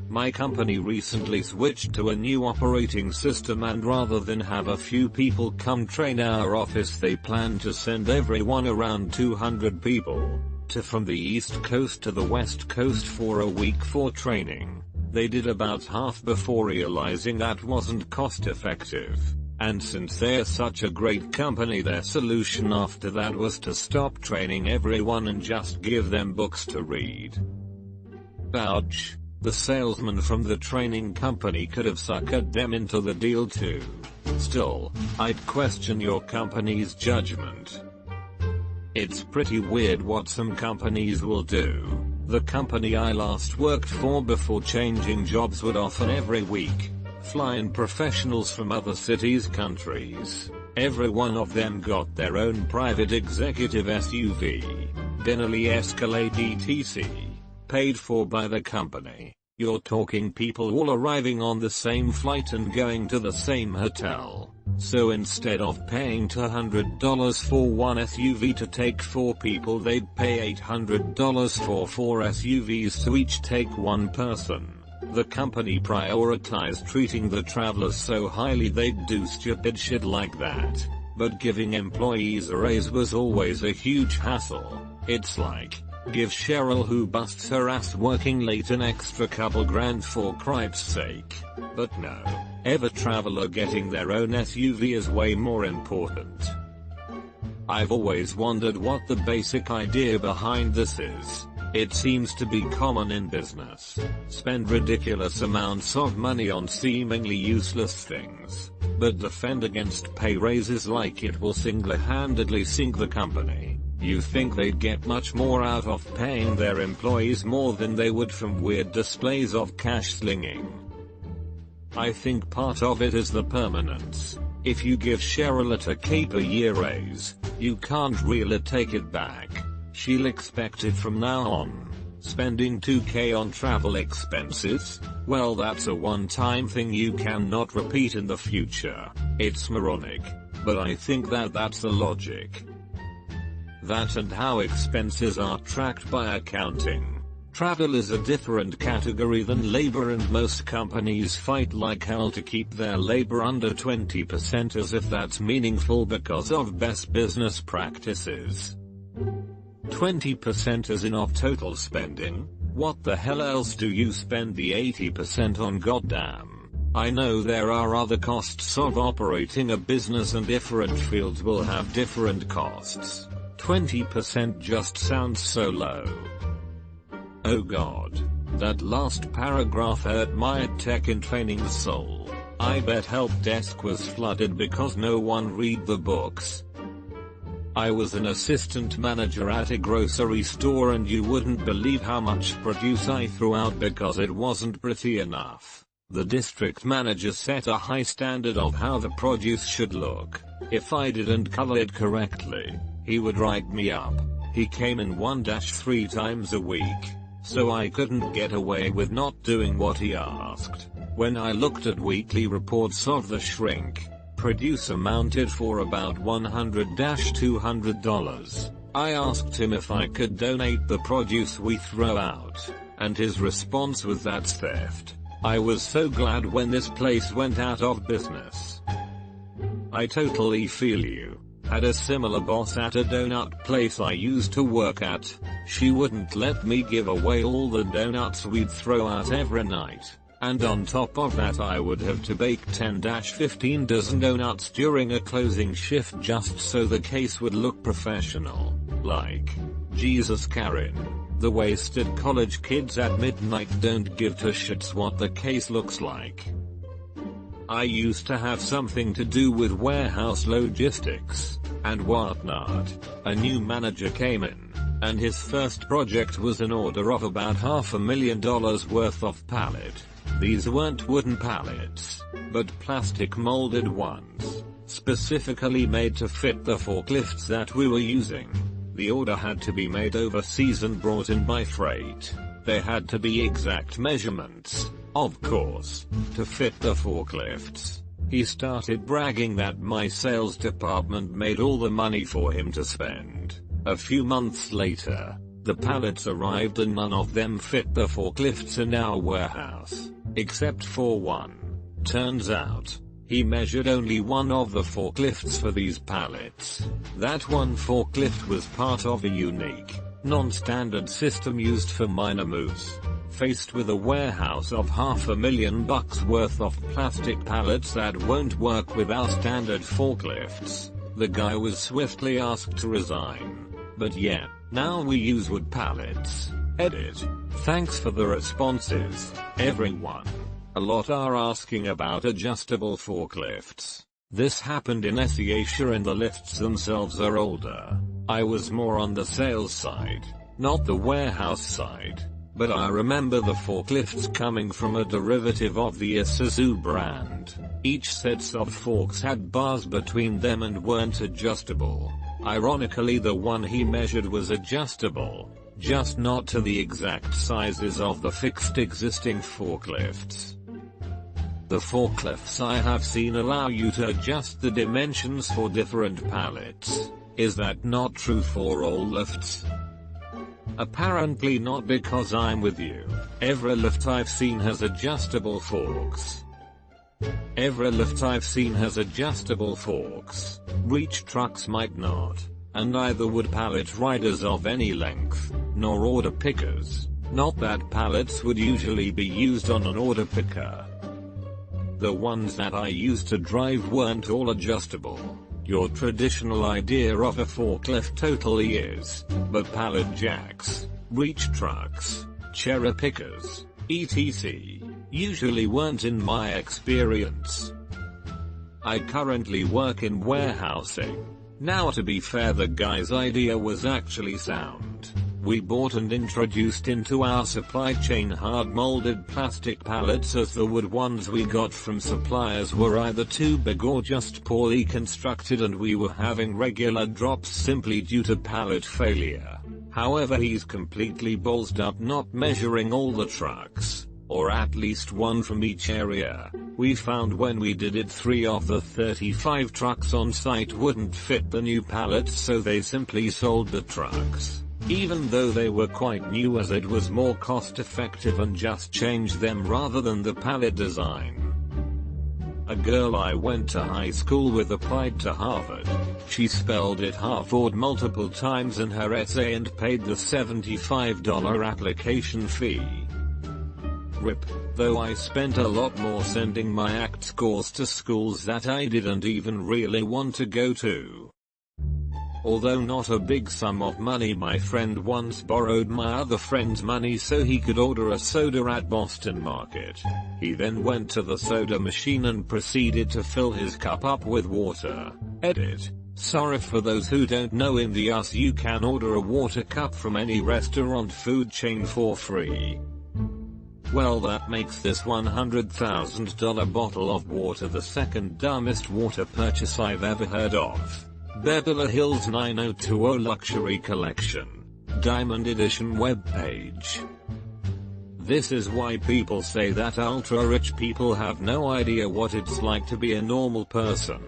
My company recently switched to a new operating system, and rather than have a few people come train our office, they plan to send everyone, around 200 people, from the East Coast to the West Coast for a week for training. They did about half before realizing that wasn't cost effective. And since they're such a great company, their solution after that was to stop training everyone and just give them books to read. Ouch. The salesman from the training company could have suckered them into the deal too. Still, I'd question your company's judgment. It's pretty weird what some companies will do. The company I last worked for before changing jobs would often every week fly in professionals from other cities, countries. Every one of them got their own private executive SUV, Denali Escalade etc. paid for by the company. You're talking people all arriving on the same flight and going to the same hotel. So instead of paying $200 for one SUV to take 4 people, they'd pay $800 for 4 SUVs to each take 1 person. The company prioritized treating the travelers so highly they'd do stupid shit like that. But giving employees a raise was always a huge hassle. It's like, give Cheryl who busts her ass working late an extra couple grand for cripe's sake. But no, every traveler getting their own SUV is way more important. I've always wondered what the basic idea behind this is. It seems to be common in business. Spend ridiculous amounts of money on seemingly useless things, but defend against pay raises like it will single-handedly sink the company. You think they'd get much more out of paying their employees more than they would from weird displays of cash slinging. I think part of it is the permanence. If you give Cheryl a $2K per year raise, you can't really take it back. She'll expect it from now on. Spending $2K on travel expenses? Well, that's a one-time thing you cannot repeat in the future. It's moronic, but I think that's the logic. That and how expenses are tracked by accounting. Travel is a different category than labor, and most companies fight like hell to keep their labor under 20% as if that's meaningful because of best business practices. 20% as in of total spending? What the hell else do you spend the 80% on, goddamn? I know there are other costs of operating a business and different fields will have different costs. 20% just sounds so low. Oh god. That last paragraph hurt my tech in training soul. I bet help desk was flooded because no one read the books. I was an assistant manager at a grocery store, and you wouldn't believe how much produce I threw out because it wasn't pretty enough. The district manager set a high standard of how the produce should look. If I didn't color it correctly, he would write me up. He came in 1-3 times a week, so I couldn't get away with not doing what he asked. When I looked at weekly reports of the shrink, produce amounted for about $100-200. I asked him if I could donate the produce we throw out, and his response was, that's theft. I was so glad when this place went out of business. I totally feel you. Had a similar boss at a donut place I used to work at. She wouldn't let me give away all the donuts we'd throw out every night. And on top of that, I would have to bake 10-15 dozen donuts during a closing shift just so the case would look professional. Like, Jesus, Karen. The wasted college kids at midnight don't give two shits what the case looks like. I used to have something to do with warehouse logistics and whatnot. A new manager came in, and his first project was an order of about $500,000 worth of pallet. These weren't wooden pallets, but plastic molded ones, specifically made to fit the forklifts that we were using. The order had to be made overseas and brought in by freight. There had to be exact measurements, of course, to fit the forklifts. He started bragging that my sales department made all the money for him to spend. A few months later, The pallets arrived and none of them fit the forklifts in our warehouse, except for one. Turns out, he measured only one of the forklifts for these pallets. That one forklift was part of a unique, non-standard system used for minor moves. Faced with a warehouse of $500,000 worth of plastic pallets that won't work with our standard forklifts, the guy was swiftly asked to resign. But yeah, now we use wood pallets. Edit. Thanks for the responses, everyone. A lot are asking about adjustable forklifts. This happened in Asia and the lifts themselves are older. I was more on the sales side, not the warehouse side. But I remember the forklifts coming from a derivative of the Isuzu brand. Each sets of forks had bars between them and weren't adjustable. Ironically, the one he measured was adjustable, just not to the exact sizes of the fixed existing forklifts. The forklifts I have seen allow you to adjust the dimensions for different pallets. Is that not true for all lifts? Apparently not, because I'm with you. Every lift I've seen has adjustable forks. Reach trucks might not, and neither would pallet riders of any length, nor order pickers. Not that pallets would usually be used on an order picker. The ones that I used to drive weren't all adjustable. Your traditional idea of a forklift totally is, but pallet jacks, reach trucks, cherry pickers, etc. usually weren't in my experience. I currently work in warehousing. Now, to be fair, the guy's idea was actually sound. We bought and introduced into our supply chain hard molded plastic pallets, as the wood ones we got from suppliers were either too big or just poorly constructed, and we were having regular drops simply due to pallet failure. However, he's completely ballsed up not measuring all the trucks, or at least one from each area. We found when we did it 3 of the 35 trucks on site wouldn't fit the new pallets, so they simply sold the trucks. Even though they were quite new, as it was more cost effective, and just changed them rather than the pallet design. A girl I went to high school with applied to Harvard. She spelled it Harvard multiple times in her essay and paid the $75 application fee. RIP, though I spent a lot more sending my ACT scores to schools that I didn't even really want to go to. Although not a big sum of money, my friend once borrowed my other friend's money so he could order a soda at Boston Market. He then went to the soda machine and proceeded to fill his cup up with water. Edit. Sorry for those who don't know, in the US you can order a water cup from any restaurant food chain for free. Well, that makes this $100,000 bottle of water the second dumbest water purchase I've ever heard of. Beverly Hills 9020 Luxury Collection. Diamond Edition webpage. This is why people say that ultra-rich people have no idea what it's like to be a normal person.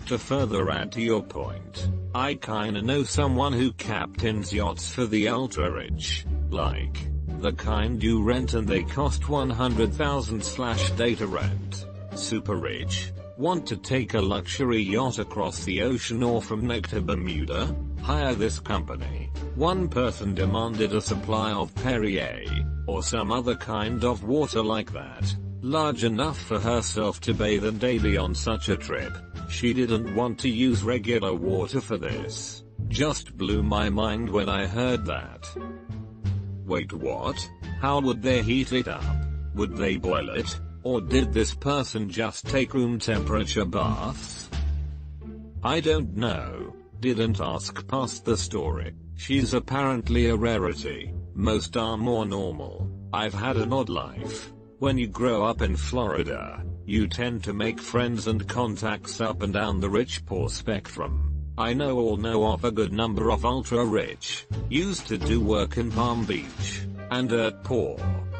To further add to your point, I kinda know someone who captains yachts for the ultra-rich, like the kind you rent and they cost $100,000 data rent. Super rich. Want to take a luxury yacht across the ocean or from Neck to Bermuda? Hire this company. One person demanded a supply of Perrier, or some other kind of water like that, large enough for herself to bathe in daily on such a trip. She didn't want to use regular water for this. Just blew my mind when I heard that. Wait, what? How would they heat it up? Would they boil it? Or did this person just take room temperature baths? I don't know. Didn't ask past the story. She's apparently a rarity. Most are more normal. I've had an odd life. When you grow up in Florida, you tend to make friends and contacts up and down the rich-poor spectrum. I know of a good number of ultra-rich. Used to do work in Palm Beach. And dirt poor.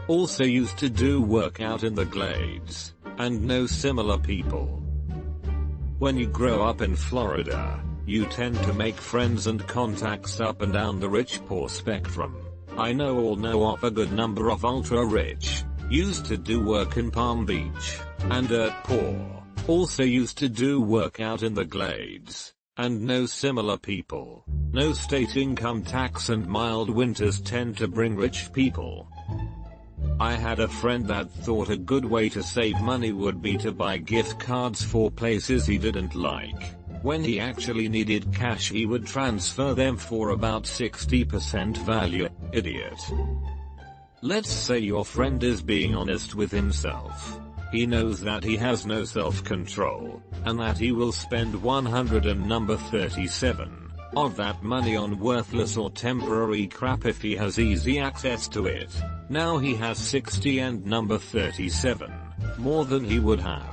Also used to do work out in the Glades, and know similar people. When you grow up in Florida, You tend to make friends and contacts up and down the rich-poor spectrum. I know of a good number of ultra-rich, used to do work in Palm Beach, and dirt poor, also used to do work out in the Glades, and know similar people. No state income tax and mild winters tend to bring rich people. I had a friend that thought a good way to save money would be to buy gift cards for places he didn't like. When he actually needed cash, he would transfer them for about 60% value. Idiot. Let's say your friend is being honest with himself. He knows that he has no self-control, and that he will spend 137 of that money on worthless or temporary crap if he has easy access to it. Now he has 60 and number 37, more than he would have.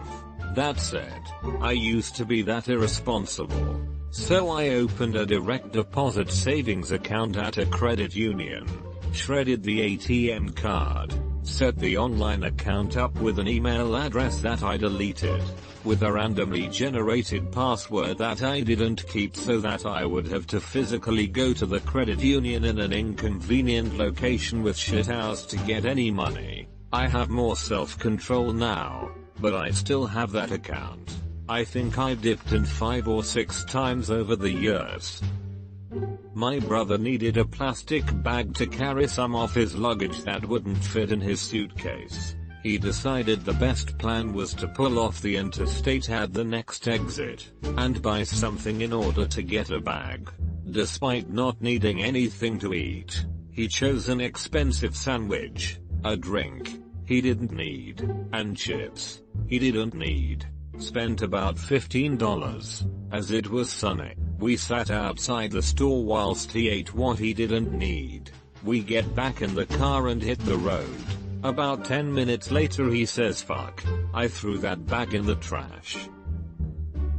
That said, I used to be that irresponsible. So I opened a direct deposit savings account at a credit union, shredded the ATM card, set the online account up with an email address that I deleted, with a randomly generated password that I didn't keep so that I would have to physically go to the credit union in an inconvenient location with shit hours to get any money. I have more self-control now, but I still have that account. I think I dipped in 5 or 6 times over the years. My brother needed a plastic bag to carry some of his luggage that wouldn't fit in his suitcase. He decided the best plan was to pull off the interstate at the next exit, and buy something in order to get a bag. Despite not needing anything to eat, he chose an expensive sandwich, a drink he didn't need, and chips he didn't need. Spent about $15. As it was sunny, we sat outside the store whilst he ate what he didn't need. We get back in the car and hit the road. About 10 minutes later he says, "Fuck, I threw that bag in the trash."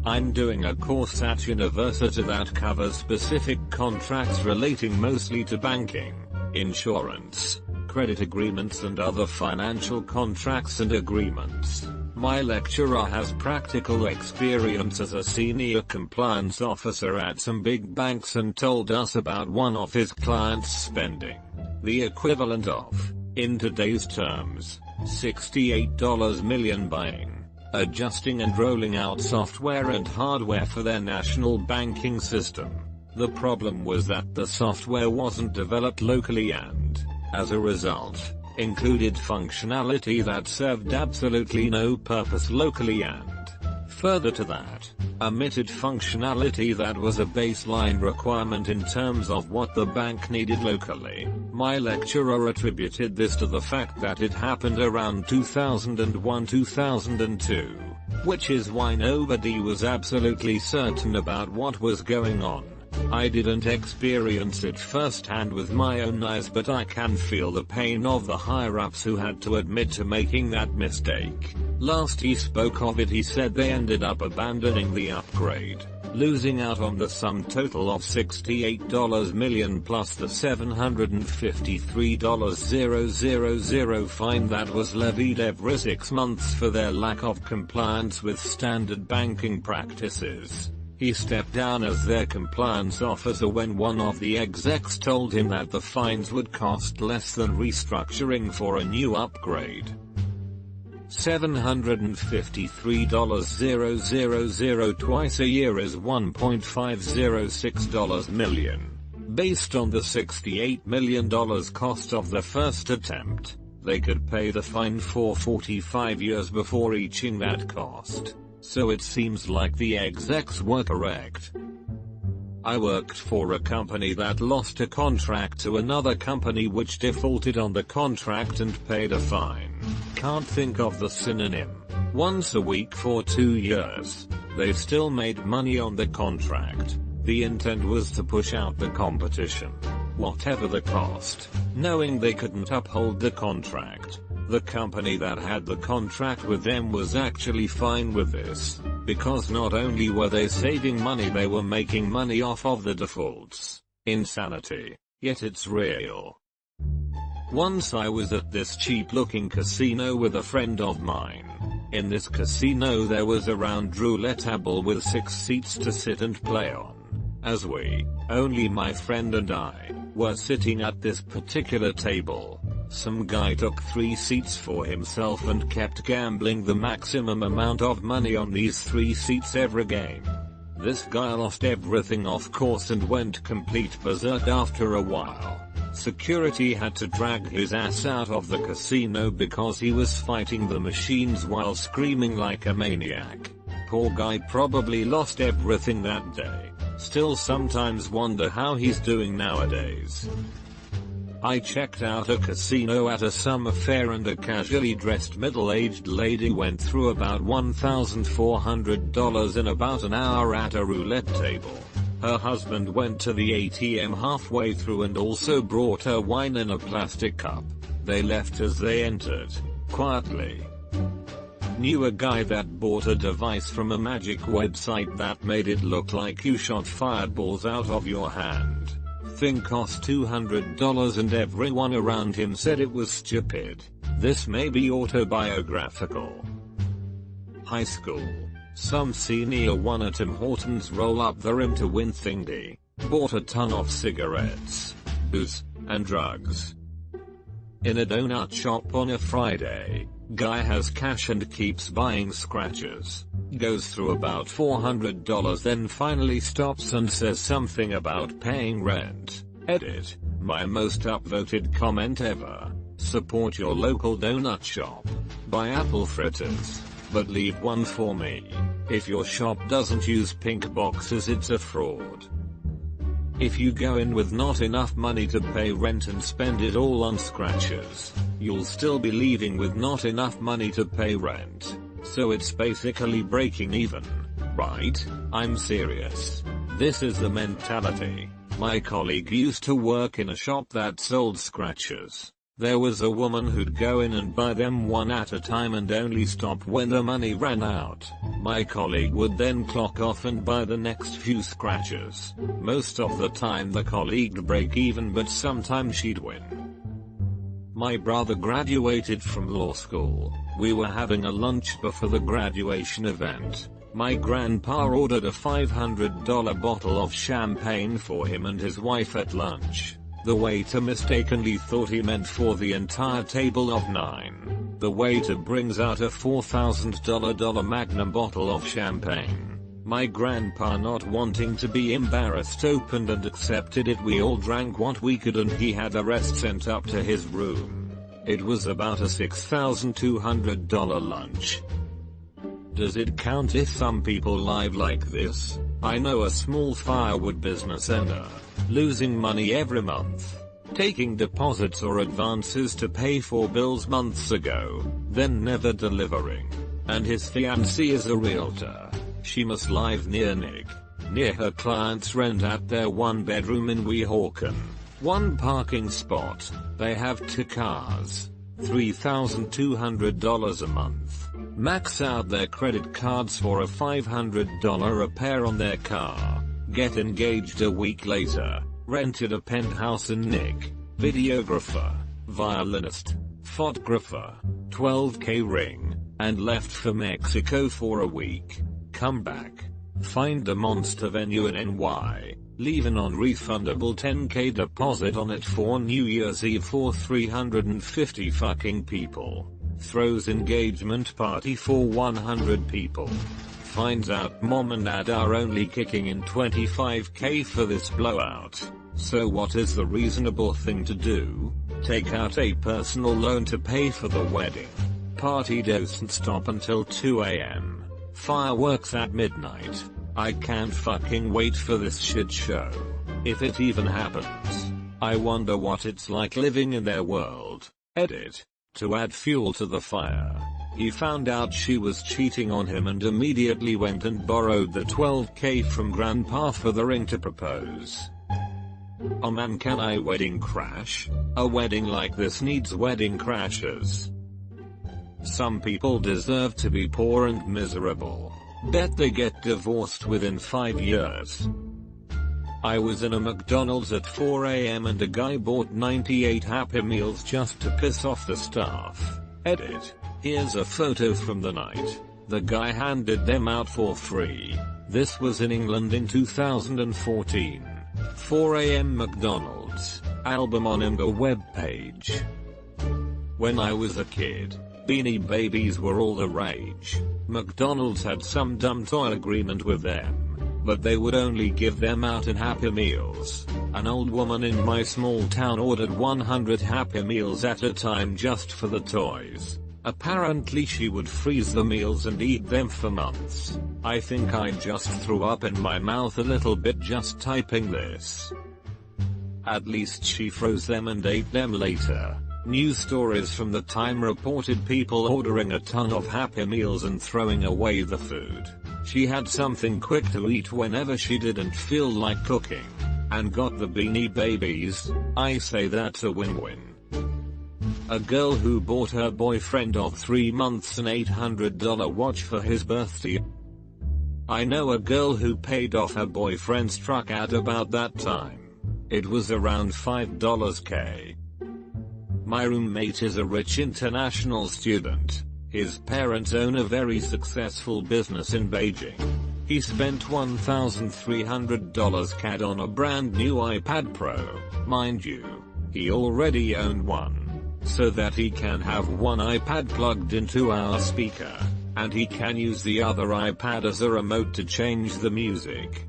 I'm doing a course at university that covers specific contracts relating mostly to banking, insurance, credit agreements and other financial contracts and agreements. My lecturer has practical experience as a senior compliance officer at some big banks and told us about one of his clients spending the equivalent of, in today's terms, $68 million buying, adjusting and rolling out software and hardware for their national banking system. The problem was that the software wasn't developed locally and, as a result, included functionality that served absolutely no purpose locally and, further to that, omitted functionality that was a baseline requirement in terms of what the bank needed locally. My lecturer attributed this to the fact that it happened around 2001-2002, which is why nobody was absolutely certain about what was going on. I didn't experience it firsthand with my own eyes, but I can feel the pain of the higher-ups who had to admit to making that mistake. Last he spoke of it, he said they ended up abandoning the upgrade, losing out on the sum total of $68 million plus the $753,000 fine that was levied every 6 months for their lack of compliance with standard banking practices. He stepped down as their compliance officer when one of the execs told him that the fines would cost less than restructuring for a new upgrade. $753,000 twice a year is $1.506 million. Based on the $68 million cost of the first attempt, they could pay the fine for 45 years before reaching that cost. So it seems like the execs were correct. I worked for a company that lost a contract to another company which defaulted on the contract and paid a fine. Can't think of the synonym. Once a week for 2 years. They still made money on the contract. The intent was to push out the competition, whatever the cost, knowing they couldn't uphold the contract. The company that had the contract with them was actually fine with this, because not only were they saving money, they were making money off of the defaults. Insanity. Yet it's real. Once I was at this cheap-looking casino with a friend of mine. In this casino there was a round roulette table with 6 seats to sit and play on. As we, only my friend and I, were sitting at this particular table, some guy took 3 seats for himself and kept gambling the maximum amount of money on these 3 seats every game. This guy lost everything of course and went complete berserk after a while. Security had to drag his ass out of the casino because he was fighting the machines while screaming like a maniac. Poor guy probably lost everything that day. Still sometimes wonder how he's doing nowadays. I checked out a casino at a summer fair and a casually dressed middle-aged lady went through about $1,400 in about an hour at a roulette table. Her husband went to the ATM halfway through and also brought her wine in a plastic cup. They left as they entered, quietly. Knew a guy that bought a device from a magic website that made it look like you shot fireballs out of your hand. Thing cost $200 and everyone around him said it was stupid. This may be autobiographical. High school. Some senior won a Tim Hortons roll up the rim to win thingy. Bought a ton of cigarettes, booze, and drugs. In a donut shop on a Friday, guy has cash and keeps buying scratchers. Goes through about $400 then finally stops and says something about paying rent. Edit. My most upvoted comment ever. Support your local donut shop. Buy apple fritters. But leave one for me. If your shop doesn't use pink boxes it's a fraud. If you go in with not enough money to pay rent and spend it all on scratchers, you'll still be leaving with not enough money to pay rent. So it's basically breaking even. Right? I'm serious. This is the mentality. My colleague used to work in a shop that sold scratchers. There was a woman who'd go in and buy them one at a time and only stop when the money ran out. My colleague would then clock off and buy the next few scratchers. Most of the time the colleague'd break even but sometimes she'd win. My brother graduated from law school. We were having a lunch before the graduation event. My grandpa ordered a $500 bottle of champagne for him and his wife at lunch. The waiter mistakenly thought he meant for the entire table of 9. The waiter brings out a $4,000 Magnum bottle of champagne. My grandpa, not wanting to be embarrassed, opened and accepted it. We all drank what we could and he had the rest sent up to his room. It was about a $6,200 lunch. Does it count if some people live like this? I know a small firewood business owner, losing money every month, taking deposits or advances to pay for bills months ago, then never delivering. And his fiancée is a realtor. She must live near her client's rent at their 1-bedroom in Weehawken. 1 parking spot. They have 2 cars. $3,200 a month. Max out their credit cards for a $500 repair on their car. Get engaged a week later. Rented a penthouse in Nick. Videographer. Violinist. Photographer. $12K ring. And left for Mexico for a week. Come back. Find a monster venue in NY. Leave a non-refundable $10K deposit on it for New Year's Eve for 350 fucking people. Throws engagement party for 100 people. Finds out mom and dad are only kicking in $25K for this blowout. So what is the reasonable thing to do? Take out a personal loan to pay for the wedding. Party doesn't stop until 2 AM. Fireworks at midnight. I can't fucking wait for this shit show. If it even happens. I wonder what it's like living in their world. Edit. To add fuel to the fire. He found out she was cheating on him and immediately went and borrowed the $12K from grandpa for the ring to propose. Oh man, can I wedding crash? A wedding like this needs wedding crashers. Some people deserve to be poor and miserable. Bet they get divorced within 5 years. I was in a McDonald's at 4 AM and a guy bought 98 Happy Meals just to piss off the staff. Edit. Here's a photo from the night. The guy handed them out for free. This was in England in 2014. 4 AM McDonald's album on Imgur webpage. When I was a kid, Beanie Babies were all the rage. McDonald's had some dumb toy agreement with them, but they would only give them out in Happy Meals. An old woman in my small town ordered 100 Happy Meals at a time just for the toys. Apparently she would freeze the meals and eat them for months. I think I just threw up in my mouth a little bit just typing this. At least she froze them and ate them later. News stories from the time reported people ordering a ton of Happy Meals and throwing away the food. She had something quick to eat whenever she didn't feel like cooking, and got the Beanie Babies. I say that's a win-win. A girl who bought her boyfriend of 3 months an $800 watch for his birthday. I know a girl who paid off her boyfriend's truck at about that time. It was around $5k. My roommate is a rich international student. His parents own a very successful business in Beijing. He spent $1,300 CAD on a brand new iPad Pro. Mind you, he already owned one, so that he can have one iPad plugged into our speaker, and he can use the other iPad as a remote to change the music.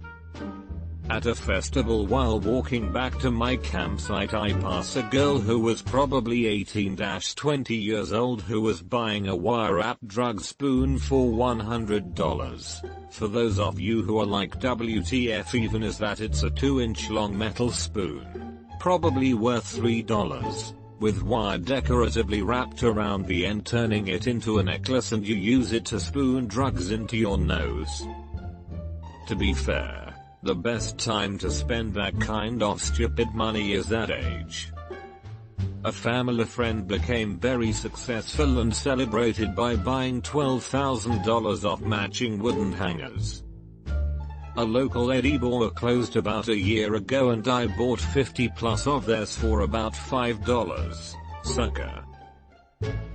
At a festival while walking back to my campsite, I pass a girl who was probably 18-20 years old who was buying a wire-wrapped drug spoon for $100. For those of you who are like WTF even is that it's a 2-inch long metal spoon. Probably worth $3. With wire decoratively wrapped around the end, turning it into a necklace, and you use it to spoon drugs into your nose. To be fair, the best time to spend that kind of stupid money is that age. A family friend became very successful and celebrated by buying $12,000 of matching wooden hangers. A local Eddie bar closed about a year ago and I bought 50 plus of theirs for about $5. Sucker.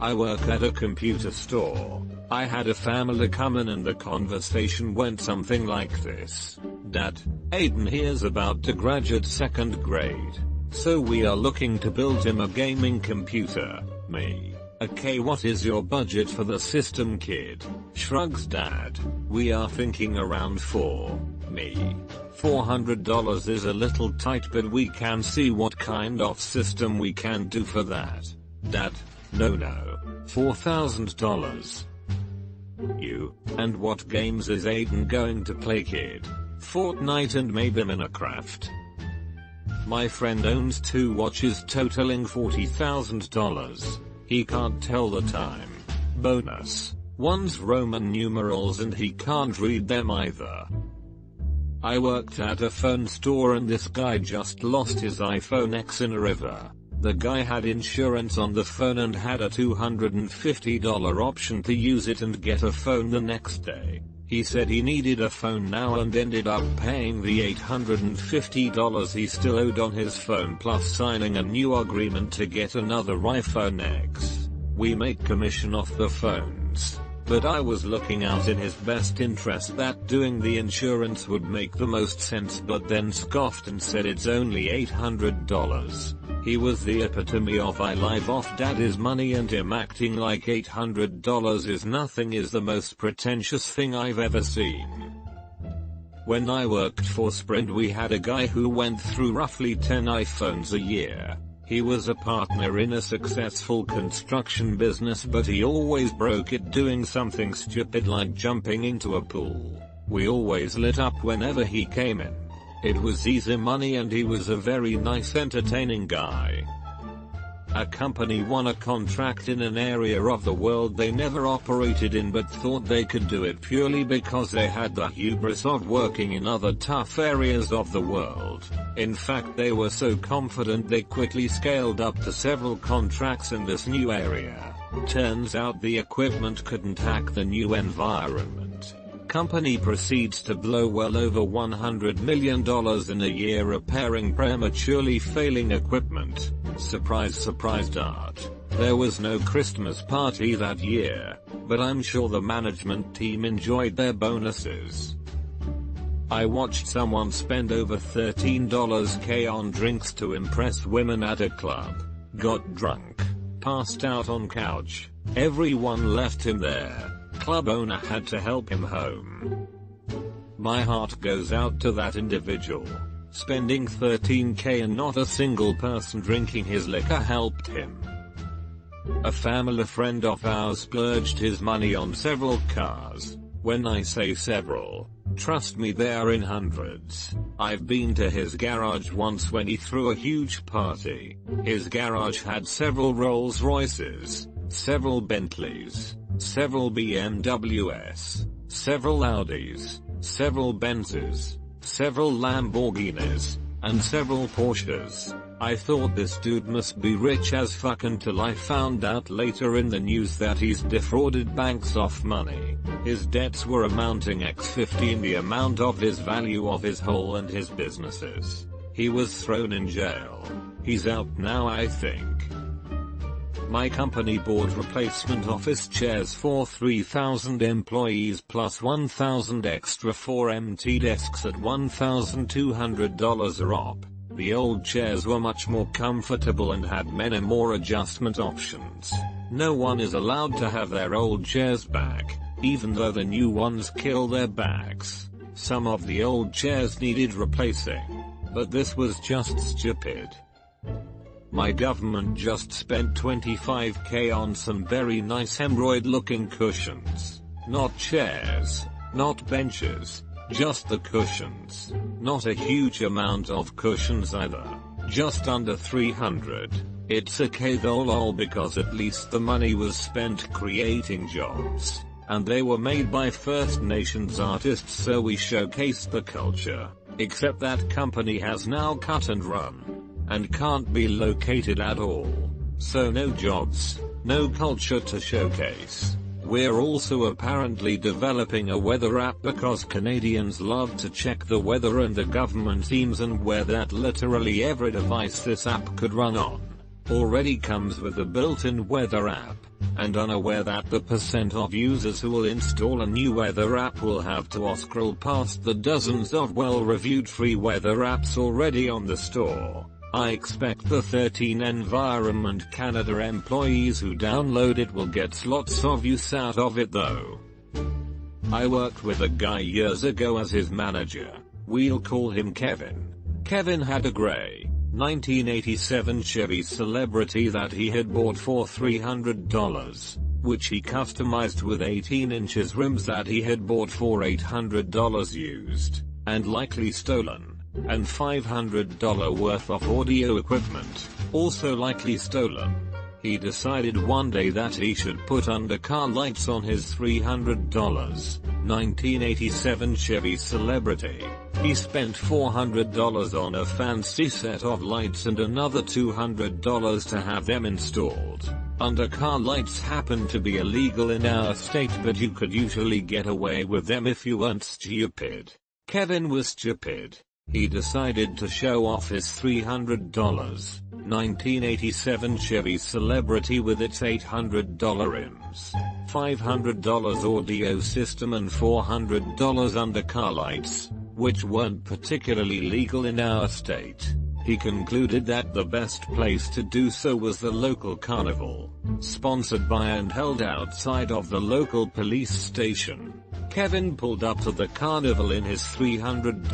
I work at a computer store. I had a family come in and the conversation went something like this. Dad, Aiden here's about to graduate 2nd grade. So we are looking to build him a gaming computer. Me. Okay, what is your budget for the system, kid? Shrugs dad. We are thinking around me. $400 is a little tight, but we can see what kind of system we can do for that. Dad, no, $4,000. You, and what games is Aiden going to play, kid? Fortnite and maybe Minecraft. My friend owns 2 watches totaling $40,000. He can't tell the time. Bonus. One's Roman numerals and he can't read them either. I worked at a phone store and this guy just lost his iPhone X in a river. The guy had insurance on the phone and had a $250 option to use it and get a phone the next day. He said he needed a phone now and ended up paying the $850 he still owed on his phone plus signing a new agreement to get another iPhone X. We make commission off the phones, but I was looking out in his best interest that doing the insurance would make the most sense, but then scoffed and said it's only $800. He was the epitome of I live off daddy's money, and him acting like $800 is nothing is the most pretentious thing I've ever seen. When I worked for Sprint, we had a guy who went through roughly 10 iPhones a year. He was a partner in a successful construction business, but he always broke it doing something stupid like jumping into a pool. We always lit up whenever he came in. It was easy money and he was a very nice, entertaining guy. A company won a contract in an area of the world they never operated in but thought they could do it purely because they had the hubris of working in other tough areas of the world. In fact, they were so confident they quickly scaled up to several contracts in this new area. Turns out the equipment couldn't hack the new environment. Company proceeds to blow well over $100 million in a year repairing prematurely failing equipment. Surprise, surprise dart. There was no Christmas party that year, but I'm sure the management team enjoyed their bonuses. I watched someone spend over $13K on drinks to impress women at a club. Got drunk. Passed out on couch. Everyone left him there. Club owner had to help him home. My heart goes out to that individual. Spending $13K and not a single person drinking his liquor helped him. A family friend of ours splurged his money on several cars. When I say several, trust me, they are in hundreds. I've been to his garage once when he threw a huge party. His garage had several Rolls Royces, several Bentleys, several BMWs, several Audis, several Benzes, several Lamborghinis, and several Porsches. I thought this dude must be rich as fuck until I found out later in the news that he's defrauded banks of money. His debts were amounting x15 the amount of his value of his whole and his businesses. He was thrown in jail. He's out now, I think. My company bought replacement office chairs for 3,000 employees plus 1,000 extra for empty desks at $1,200 a rop. The old chairs were much more comfortable and had many more adjustment options. No one is allowed to have their old chairs back, even though the new ones kill their backs. Some of the old chairs needed replacing. But this was just stupid. My government just spent $25K on some very nice hemorrhoid looking cushions. Not chairs, not benches, just the cushions. Not a huge amount of cushions either. Just under 300. It's okay though lol, because at least the money was spent creating jobs. And they were made by First Nations artists, so we showcased the culture. Except that company has now cut and run. And can't be located at all. So no jobs, no culture to showcase. We're also apparently developing a weather app because Canadians love to check the weather, and the government seems unaware that literally every device this app could run on already comes with a built-in weather app, and unaware that the percent of users who will install a new weather app will have to scroll past the dozens of well-reviewed free weather apps already on the store. I expect the 13 Environment Canada employees who download it will get lots of use out of it though. I worked with a guy years ago as his manager. We'll call him Kevin. Kevin had a gray 1987 Chevy Celebrity that he had bought for $300, which he customized with 18 inches rims that he had bought for $800 used, and likely stolen. And $500 worth of audio equipment, also likely stolen. He decided one day that he should put undercar lights on his $300 1987 Chevy Celebrity. He spent $400 on a fancy set of lights and another $200 to have them installed. Undercar lights happen to be illegal in our state, but you could usually get away with them if you weren't stupid. Kevin was stupid. He decided to show off his $300 1987 Chevy Celebrity with its $800 rims, $500 audio system and $400 undercar lights, which weren't particularly legal in our state. He concluded that the best place to do so was the local carnival, sponsored by and held outside of the local police station. Kevin pulled up to the carnival in his $300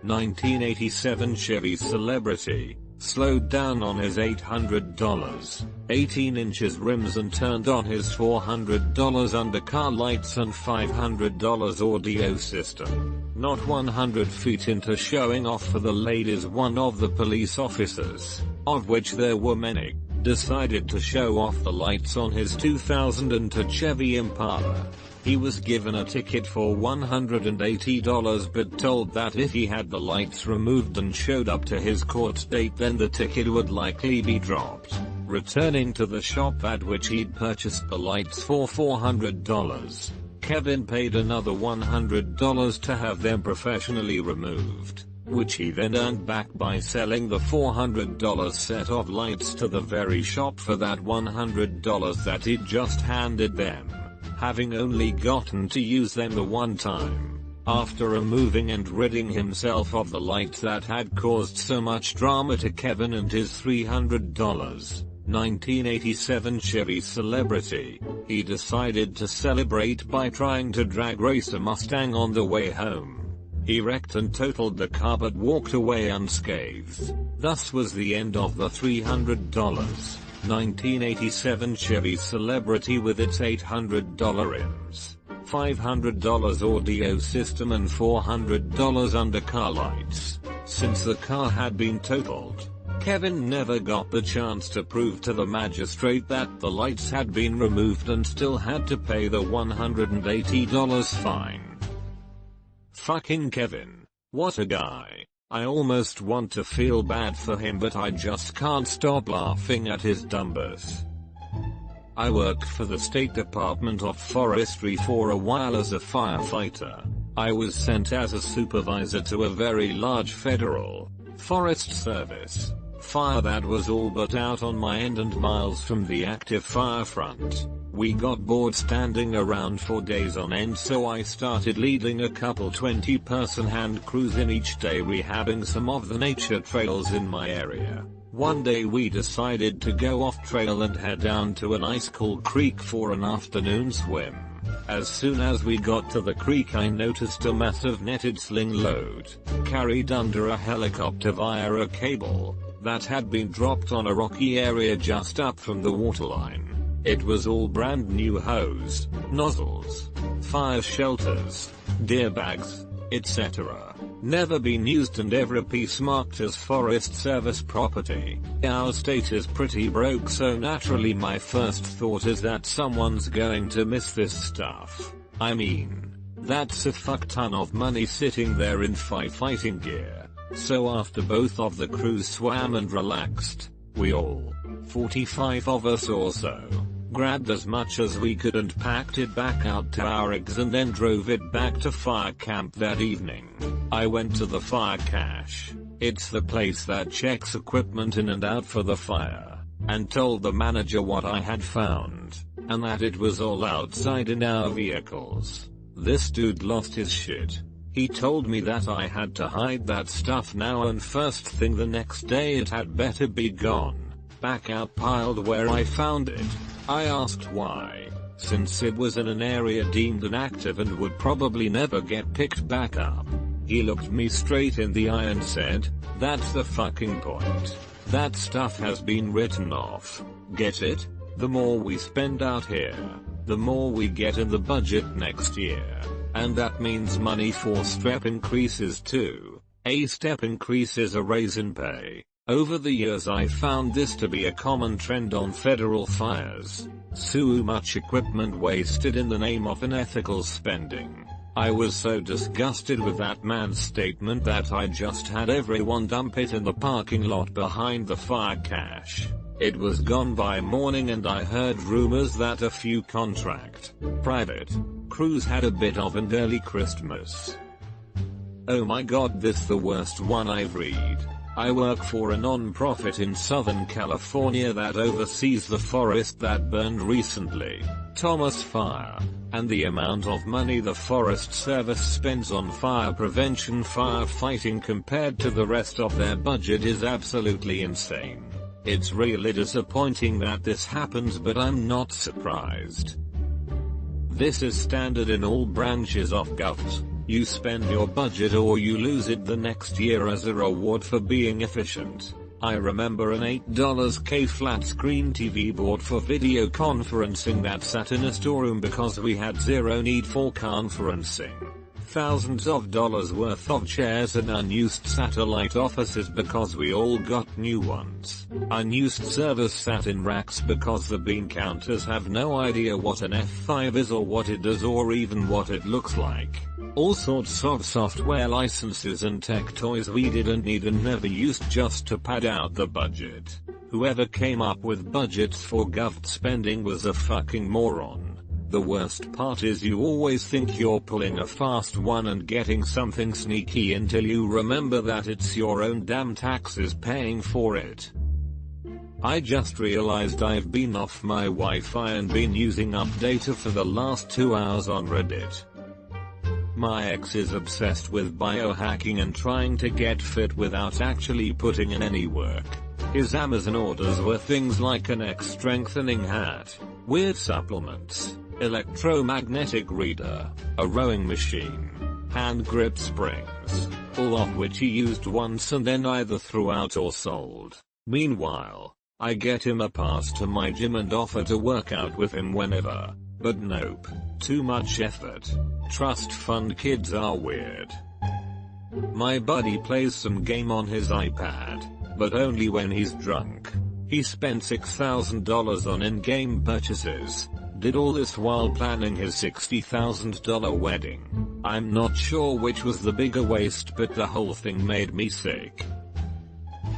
1987 Chevy Celebrity, slowed down on his $800 18 inches rims and turned on his $400 undercar lights and $500 audio system. Not 100 feet into showing off for the ladies, one of the police officers, of which there were many, decided to show off the lights on his 2002 Chevy Impala. He was given a ticket for $180 but told that if he had the lights removed and showed up to his court date then the ticket would likely be dropped. Returning to the shop at which he'd purchased the lights for $400, Kevin paid another $100 to have them professionally removed, which he then earned back by selling the $400 set of lights to the very shop for that $100 that he'd just handed them, having only gotten to use them the one time. After removing and ridding himself of the light that had caused so much drama to Kevin and his $300 1987 Chevy Celebrity, he decided to celebrate by trying to drag race a Mustang on the way home. He wrecked and totaled the car but walked away unscathed. Thus was the end of the $300 1987 Chevy Celebrity with its $800 rims, $500 audio system and $400 undercar lights. Since the car had been totaled, Kevin never got the chance to prove to the magistrate that the lights had been removed and still had to pay the $180 fine. Fucking Kevin. What a guy. I almost want to feel bad for him but I just can't stop laughing at his dumbness. I worked for the State Department of Forestry for a while as a firefighter. I was sent as a supervisor to a very large federal Forest Service fire that was all but out on my end and miles from the active fire front. We got bored standing around for days on end, so I started leading a couple 20-person hand crews in each day rehabbing some of the nature trails in my area. One day we decided to go off trail and head down to an ice-cold creek for an afternoon swim. As soon as we got to the creek I noticed a massive netted sling load, carried under a helicopter via a cable, that had been dropped on a rocky area just up from the waterline. It was all brand new hose, nozzles, fire shelters, deer bags, etc. Never been used and every piece marked as Forest Service property. Our state is pretty broke, so naturally my first thought is that someone's going to miss this stuff. I mean, that's a fuck ton of money sitting there in firefighting gear. So after both of the crews swam and relaxed, we all, 45 of us or so, grabbed as much as we could and packed it back out to our rigs and then drove it back to fire camp that evening. I went to the fire cache, it's the place that checks equipment in and out for the fire, and told the manager what I had found, and that it was all outside in our vehicles. This dude lost his shit. He told me that I had to hide that stuff now and first thing the next day it had better be gone, back out piled where I found it. I asked why, since it was in an area deemed inactive and would probably never get picked back up. He looked me straight in the eye and said, "That's the fucking point. That stuff has been written off. Get it? The more we spend out here, the more we get in the budget next year. And that means money for step increases too. A step increase is a raise in pay." Over the years I found this to be a common trend on federal fires. So much equipment wasted in the name of unethical spending. I was so disgusted with that man's statement that I just had everyone dump it in the parking lot behind the fire cache. It was gone by morning and I heard rumors that a few private crews had a bit of an early Christmas. Oh my god, this the worst one I've read. I work for a non-profit in Southern California that oversees the forest that burned recently, Thomas Fire, and the amount of money the Forest Service spends on fire prevention firefighting compared to the rest of their budget is absolutely insane. It's really disappointing that this happens, but I'm not surprised. This is standard in all branches of govt. You spend your budget or you lose it the next year as a reward for being efficient. I remember an $8 flat screen TV board for video conferencing that sat in a storeroom because we had zero need for conferencing. Thousands of dollars worth of chairs and unused satellite offices because we all got new ones. Unused servers sat in racks because the bean counters have no idea what an F5 is or what it does or even what it looks like. All sorts of software licenses and tech toys we didn't need and never used just to pad out the budget. Whoever came up with budgets for govt spending was a fucking moron. The worst part is you always think you're pulling a fast one and getting something sneaky until you remember that it's your own damn taxes paying for it. I just realized I've been off my Wi-Fi and been using up data for the last 2 hours on Reddit. My ex is obsessed with biohacking and trying to get fit without actually putting in any work. His Amazon orders were things like a neck strengthening hat, weird supplements, electromagnetic reader, a rowing machine, hand grip springs, all of which he used once and then either threw out or sold. Meanwhile, I get him a pass to my gym and offer to work out with him whenever, but nope, too much effort. Trust fund kids are weird. My buddy plays some game on his iPad, but only when he's drunk. He spent $6,000 on in-game purchases. Did all this while planning his $60,000 wedding. I'm not sure which was the bigger waste, but the whole thing made me sick.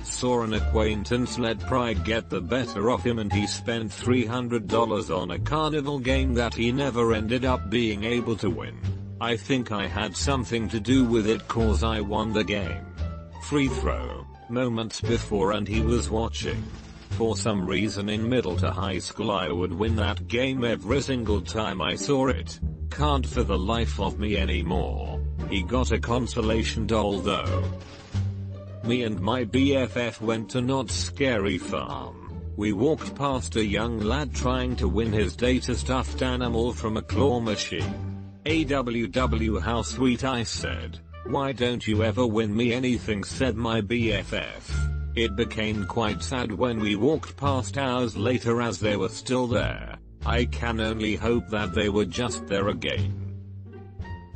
Saw an acquaintance let pride get the better of him and he spent $300 on a carnival game that he never ended up being able to win. I think I had something to do with it cause I won the game. Free throw, moments before and he was watching. For some reason in middle to high school I would win that game every single time I saw it. Can't for the life of me anymore. He got a consolation doll though. Me and my BFF went to Not Scary Farm. We walked past a young lad trying to win his data stuffed animal from a claw machine. AWW how sweet, I said. Why don't you ever win me anything, said my BFF. It became quite sad when we walked past hours later as they were still there. I can only hope that they were just there again.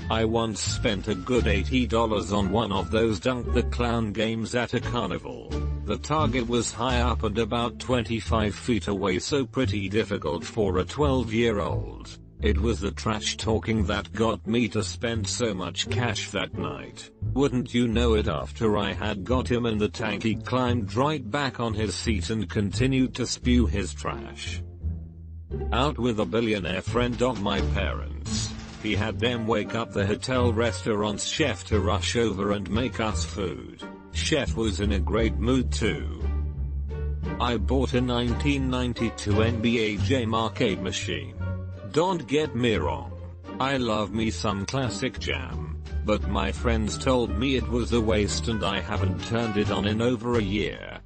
I once spent a good $80 on one of those Dunk the Clown games at a carnival. The target was high up and about 25 feet away, so pretty difficult for a 12-year-old. It was the trash talking that got me to spend so much cash that night. Wouldn't you know it, after I had got him in the tank he climbed right back on his seat and continued to spew his trash. Out with a billionaire friend of my parents. He had them wake up the hotel restaurant's chef to rush over and make us food. Chef was in a great mood too. I bought a 1992 NBA Jam arcade machine. Don't get me wrong. I love me some classic Jam. But my friends told me it was a waste and I haven't turned it on in over a year.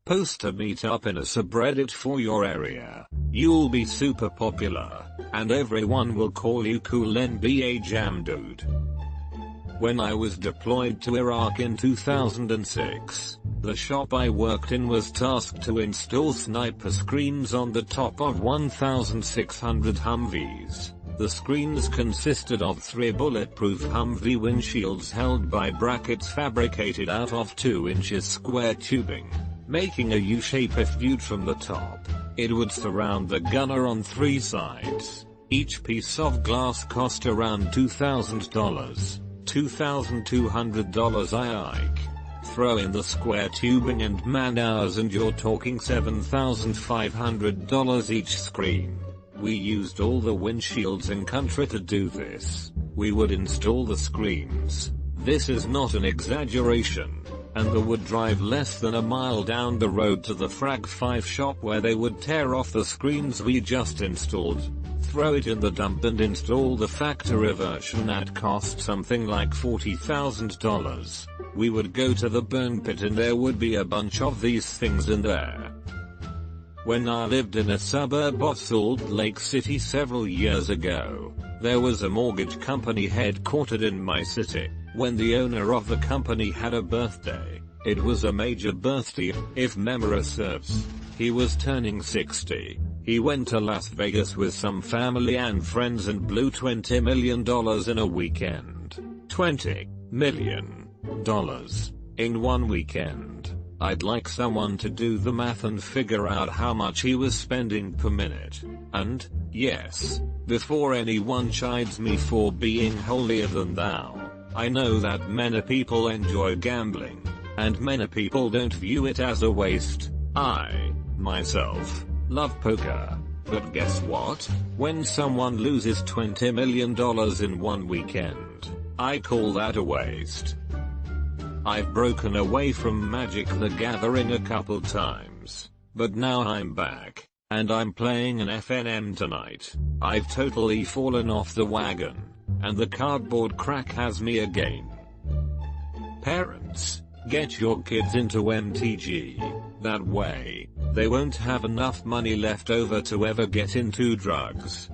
Post a meetup in a subreddit for your area. You'll be super popular, and everyone will call you cool NBA Jam dude. When I was deployed to Iraq in 2006, the shop I worked in was tasked to install sniper screens on the top of 1,600 Humvees. The screens consisted of 3 bulletproof Humvee windshields held by brackets fabricated out of 2 inches square tubing, making a U-shape if viewed from the top. It would surround the gunner on 3 sides. Each piece of glass cost around $2,000. $2,200 IQ. Throw in the square tubing and man hours and you're talking $7,500 each screen. We used all the windshields in country to do this. We would install the screens. This is not an exaggeration. And they would drive less than a mile down the road to the Frag 5 shop where they would tear off the screens we just installed, throw it in the dump and install the factory version that cost something like $40,000. We would go to the burn pit and there would be a bunch of these things in there. When I lived in a suburb of Salt Lake City several years ago, there was a mortgage company headquartered in my city. When the owner of the company had a birthday, it was a major birthday, if memory serves. He was turning 60. He went to Las Vegas with some family and friends and blew $20 million in a weekend. $20 million in one weekend. I'd like someone to do the math and figure out how much he was spending per minute. And, yes, before anyone chides me for being holier than thou, I know that many people enjoy gambling, and many people don't view it as a waste. I, myself, love poker. But guess what? When someone loses $20 million in one weekend, I call that a waste. I've broken away from Magic the Gathering a couple times, but now I'm back, and I'm playing an FNM tonight. I've totally fallen off the wagon, and the cardboard crack has me again. Parents, get your kids into MTG. That way, they won't have enough money left over to ever get into drugs.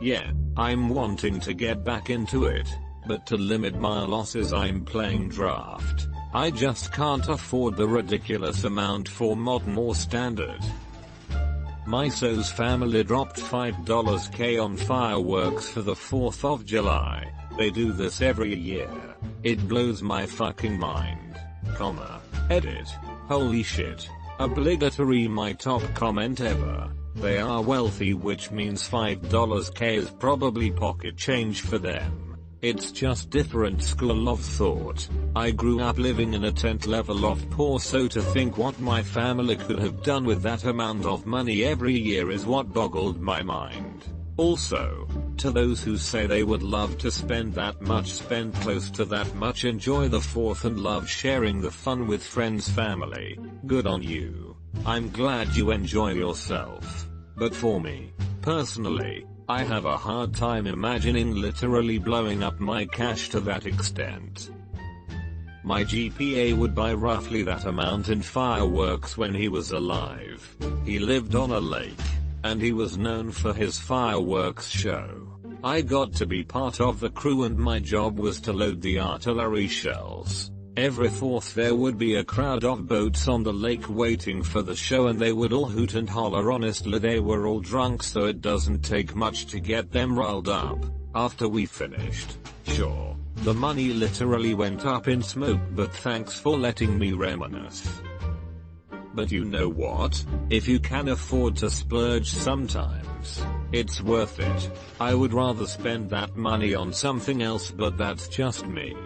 Yeah, I'm wanting to get back into it, but to limit my losses I'm playing draft. I just can't afford the ridiculous amount for modern or standard. My so's family dropped $5k on fireworks for the 4th of July. They do this every year. It blows my fucking mind. Edit. Holy shit. Obligatory my top comment ever. They are wealthy, which means $5k is probably pocket change for them. It's just different school of thought. I grew up living in a tent level of poor, so to think what my family could have done with that amount of money every year is what boggled my mind. Also, to those who say they would love to spend that much, spend close to that much, enjoy the 4th and love sharing the fun with friends, family, good on you. I'm glad you enjoy yourself. But for me, personally, I have a hard time imagining literally blowing up my cash to that extent. My GPA would buy roughly that amount in fireworks when he was alive. He lived on a lake, and he was known for his fireworks show. I got to be part of the crew and my job was to load the artillery shells. Every 4th there would be a crowd of boats on the lake waiting for the show, and they would all hoot and holler. Honestly, they were all drunk, so it doesn't take much to get them riled up. After we finished, sure, the money literally went up in smoke, but thanks for letting me reminisce. But you know what? If you can afford to splurge sometimes, it's worth it. I would rather spend that money on something else, but that's just me.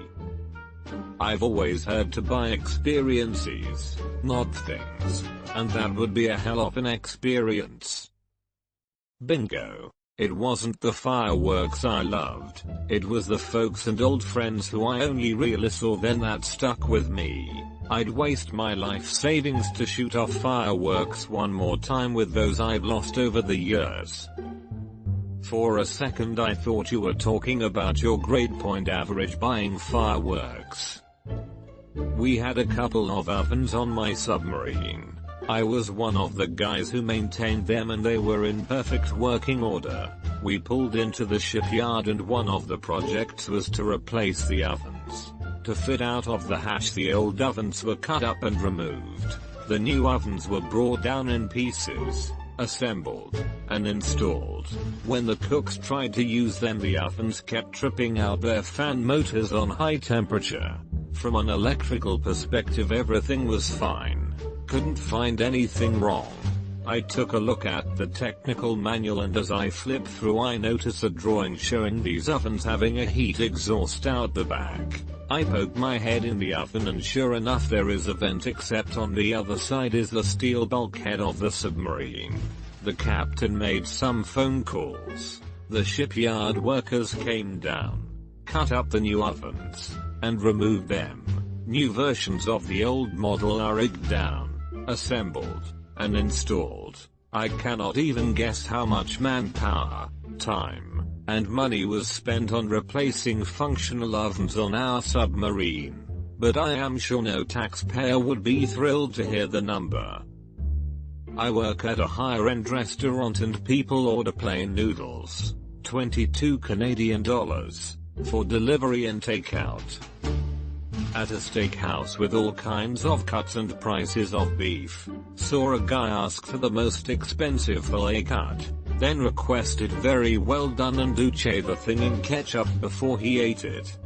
I've always heard to buy experiences, not things, and that would be a hell of an experience. Bingo. It wasn't the fireworks I loved, it was the folks and old friends who I only really saw then that stuck with me. I'd waste my life savings to shoot off fireworks one more time with those I've lost over the years. For a second I thought you were talking about your grade point average buying fireworks. We had a couple of ovens on my submarine. I was one of the guys who maintained them and they were in perfect working order. We pulled into the shipyard and one of the projects was to replace the ovens. To fit out of the hatch, the old ovens were cut up and removed. The new ovens were brought down in pieces, assembled, and installed. When the cooks tried to use them, the ovens kept tripping out their fan motors on high temperature. From an electrical perspective everything was fine. Couldn't find anything wrong. I took a look at the technical manual and as I flipped through I noticed a drawing showing these ovens having a heat exhaust out the back. I poked my head in the oven and sure enough there is a vent, except on the other side is the steel bulkhead of the submarine. The captain made some phone calls. The shipyard workers came down, cut up the new ovens, and removed them. New versions of the old model are rigged down, assembled, and installed. I cannot even guess how much manpower, time, and money was spent on replacing functional ovens on our submarine. But I am sure no taxpayer would be thrilled to hear the number. I work at a higher-end restaurant and people order plain noodles, $22 Canadian, for delivery and takeout. At a steakhouse with all kinds of cuts and prices of beef, saw a guy ask for the most expensive fillet cut, then requested very well done and douche the thing in ketchup before he ate it.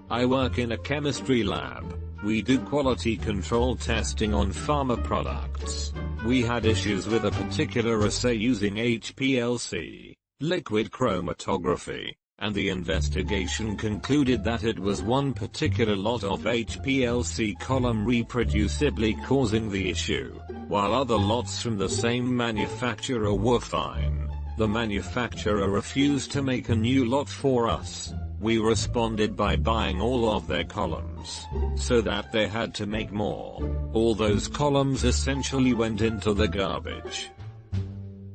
I work in a chemistry lab. We do quality control testing on pharma products. We had issues with a particular assay using HPLC, liquid chromatography, and the investigation concluded that it was one particular lot of HPLC column reproducibly causing the issue, while other lots from the same manufacturer were fine. The manufacturer refused to make a new lot for us. We responded by buying all of their columns, so that they had to make more. All those columns essentially went into the garbage.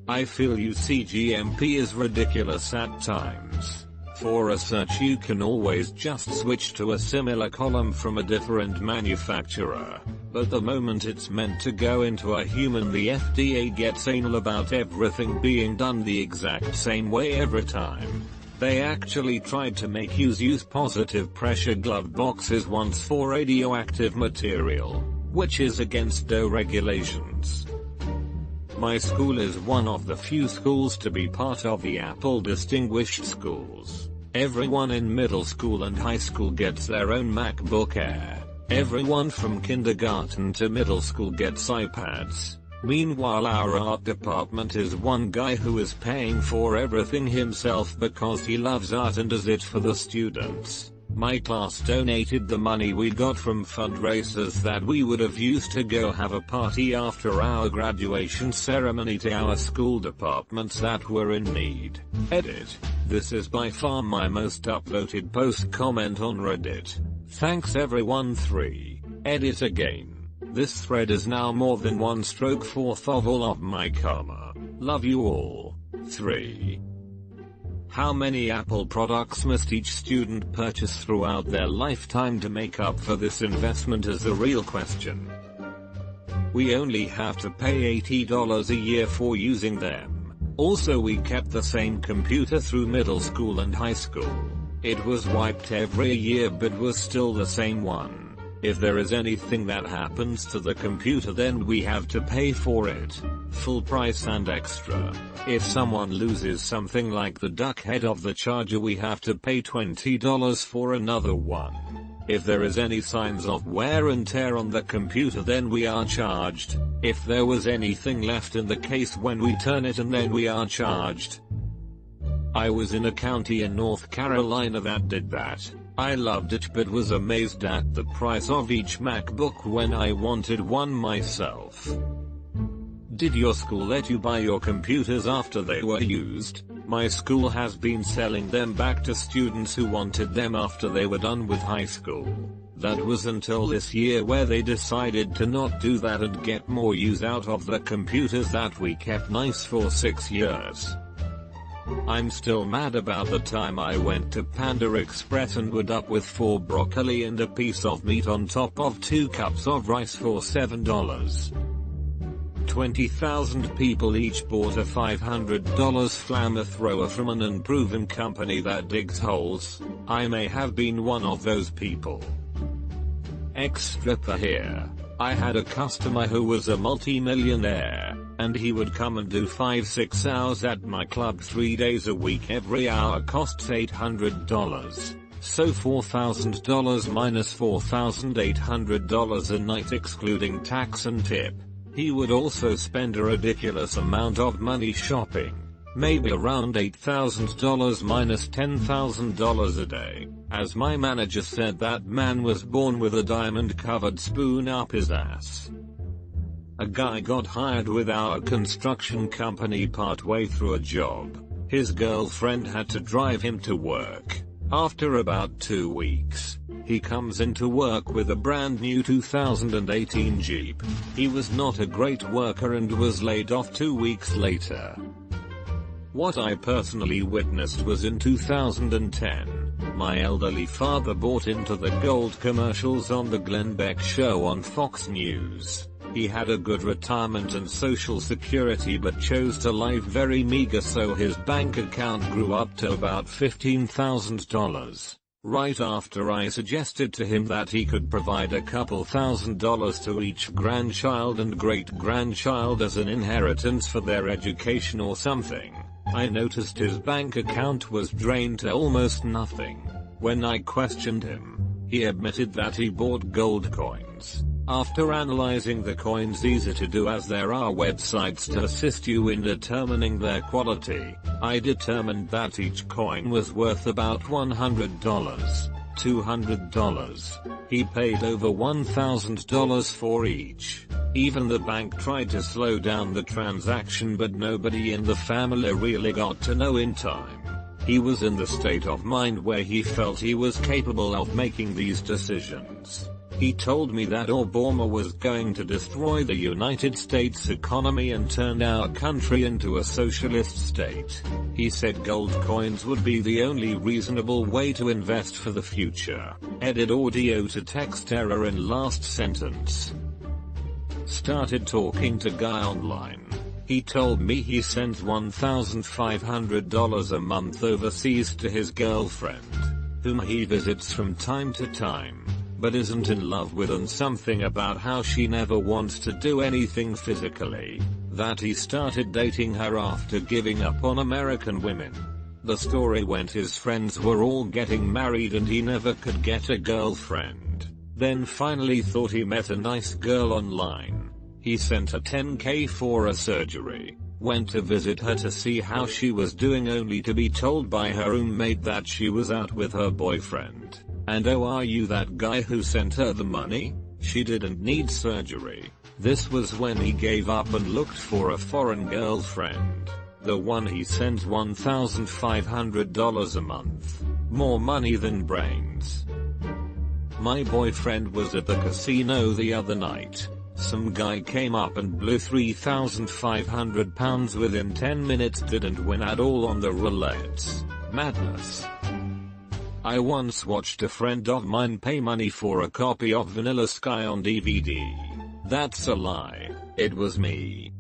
I feel UCGMP is ridiculous at times. For a search you can always just switch to a similar column from a different manufacturer. But the moment it's meant to go into a human, the FDA gets anal about everything being done the exact same way every time. They actually tried to make us use positive pressure glove boxes once for radioactive material, which is against DOE regulations. My school is one of the few schools to be part of the Apple Distinguished Schools. Everyone in middle school and high school gets their own MacBook Air. Everyone from kindergarten to middle school gets iPads. Meanwhile our art department is one guy who is paying for everything himself because he loves art and does it for the students. My class donated the money we got from fundraisers that we would have used to go have a party after our graduation ceremony to our school departments that were in need. Edit. This is by far my most upvoted post comment on Reddit. Thanks everyone. 3. Edit again. This thread is now more than 1/4 of all of my karma. Love you all. 3. How many Apple products must each student purchase throughout their lifetime to make up for this investment is the real question. We only have to pay $80 a year for using them. Also we kept the same computer through middle school and high school. It was wiped every year but was still the same one. If there is anything that happens to the computer then we have to pay for it. Full price and extra. If someone loses something like the duck head of the charger we have to pay $20 for another one. If there is any signs of wear and tear on the computer then we are charged. If there was anything left in the case when we turn it in then we are charged. I was in a county in North Carolina that did that. I loved it but was amazed at the price of each MacBook when I wanted one myself. Did your school let you buy your computers after they were used? My school has been selling them back to students who wanted them after they were done with high school. That was until this year where they decided to not do that and get more use out of the computers that we kept nice for 6 years. I'm still mad about the time I went to Panda Express and would up with 4 broccoli and a piece of meat on top of 2 cups of rice for $7. 20,000 people each bought a $500 flamethrower from an unproven company that digs holes. I may have been one of those people. Ex-stripper here. I had a customer who was a multi-millionaire, and he would come and do 5-6 hours at my club 3 days a week. Every hour costs $800. So $4,000 minus $4,800 a night excluding tax and tip. He would also spend a ridiculous amount of money shopping. Maybe around $8,000 minus $10,000 a day. As my manager said, that man was born with a diamond-covered spoon up his ass. A guy got hired with our construction company partway through a job. His girlfriend had to drive him to work. After about 2 weeks, he comes into work with a brand new 2018 Jeep. He was not a great worker and was laid off 2 weeks later. What I personally witnessed was in 2010, my elderly father bought into the gold commercials on the Glenn Beck show on Fox News. He had a good retirement and social security but chose to live very meager, so his bank account grew up to about $15,000. Right after I suggested to him that he could provide a couple $1,000s to each grandchild and great-grandchild as an inheritance for their education or something, I noticed his bank account was drained to almost nothing. When I questioned him, he admitted that he bought gold coins. After analyzing the coins, easy to do as there are websites to assist you in determining their quality, I determined that each coin was worth about $100, $200. He paid over $1,000 for each. Even the bank tried to slow down the transaction, but nobody in the family really got to know in time. He was in the state of mind where he felt he was capable of making these decisions. He told me that Obama was going to destroy the United States economy and turn our country into a socialist state. He said gold coins would be the only reasonable way to invest for the future. Edit audio to text error in last sentence. Started talking to guy online. He told me he sends $1,500 a month overseas to his girlfriend, whom he visits from time to time, but isn't in love with, and something about how she never wants to do anything physically, that he started dating her after giving up on American women. The story went his friends were all getting married and he never could get a girlfriend. Then finally thought he met a nice girl online. He sent her $10K for a surgery, went to visit her to see how she was doing, only to be told by her roommate that she was out with her boyfriend. And oh, are you that guy who sent her the money? She didn't need surgery. This was when he gave up and looked for a foreign girlfriend. The one he sends $1,500 a month. More money than brains. My boyfriend was at the casino the other night. Some guy came up and blew £3,500 within 10 minutes, didn't win at all on the roulettes. Madness. I once watched a friend of mine pay money for a copy of Vanilla Sky on DVD. That's a lie. It was me.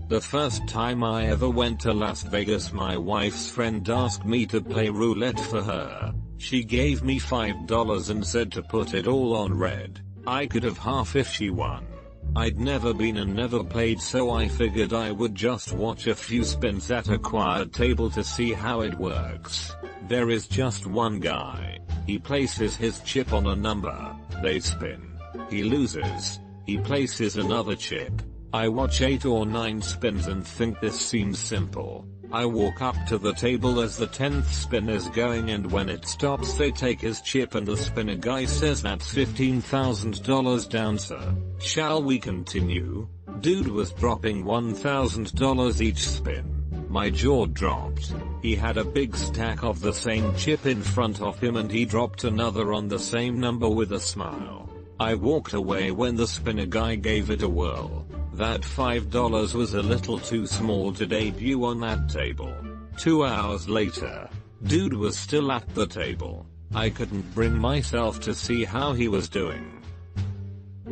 The first time I ever went to Las Vegas, my wife's friend asked me to play roulette for her. She gave me $5 and said to put it all on red. I could have half if she won. I'd never been and never played, so I figured I would just watch a few spins at a quiet table to see how it works. There is just one guy. He places his chip on a number. They spin. He loses. He places another chip. I watch 8 or 9 spins and think this seems simple. I walk up to the table as the 10th spin is going, and when it stops they take his chip and the spinner guy says that's $15,000 down, sir. Shall we continue? Dude was dropping $1,000 each spin. My jaw dropped. He had a big stack of the same chip in front of him and he dropped another on the same number with a smile. I walked away when the spinner guy gave it a whirl. That $5 was a little too small to debut on that table. 2 hours later, dude was still at the table. I couldn't bring myself to see how he was doing.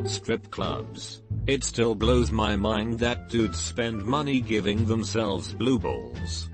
Strip clubs. It still blows my mind that dudes spend money giving themselves blue balls.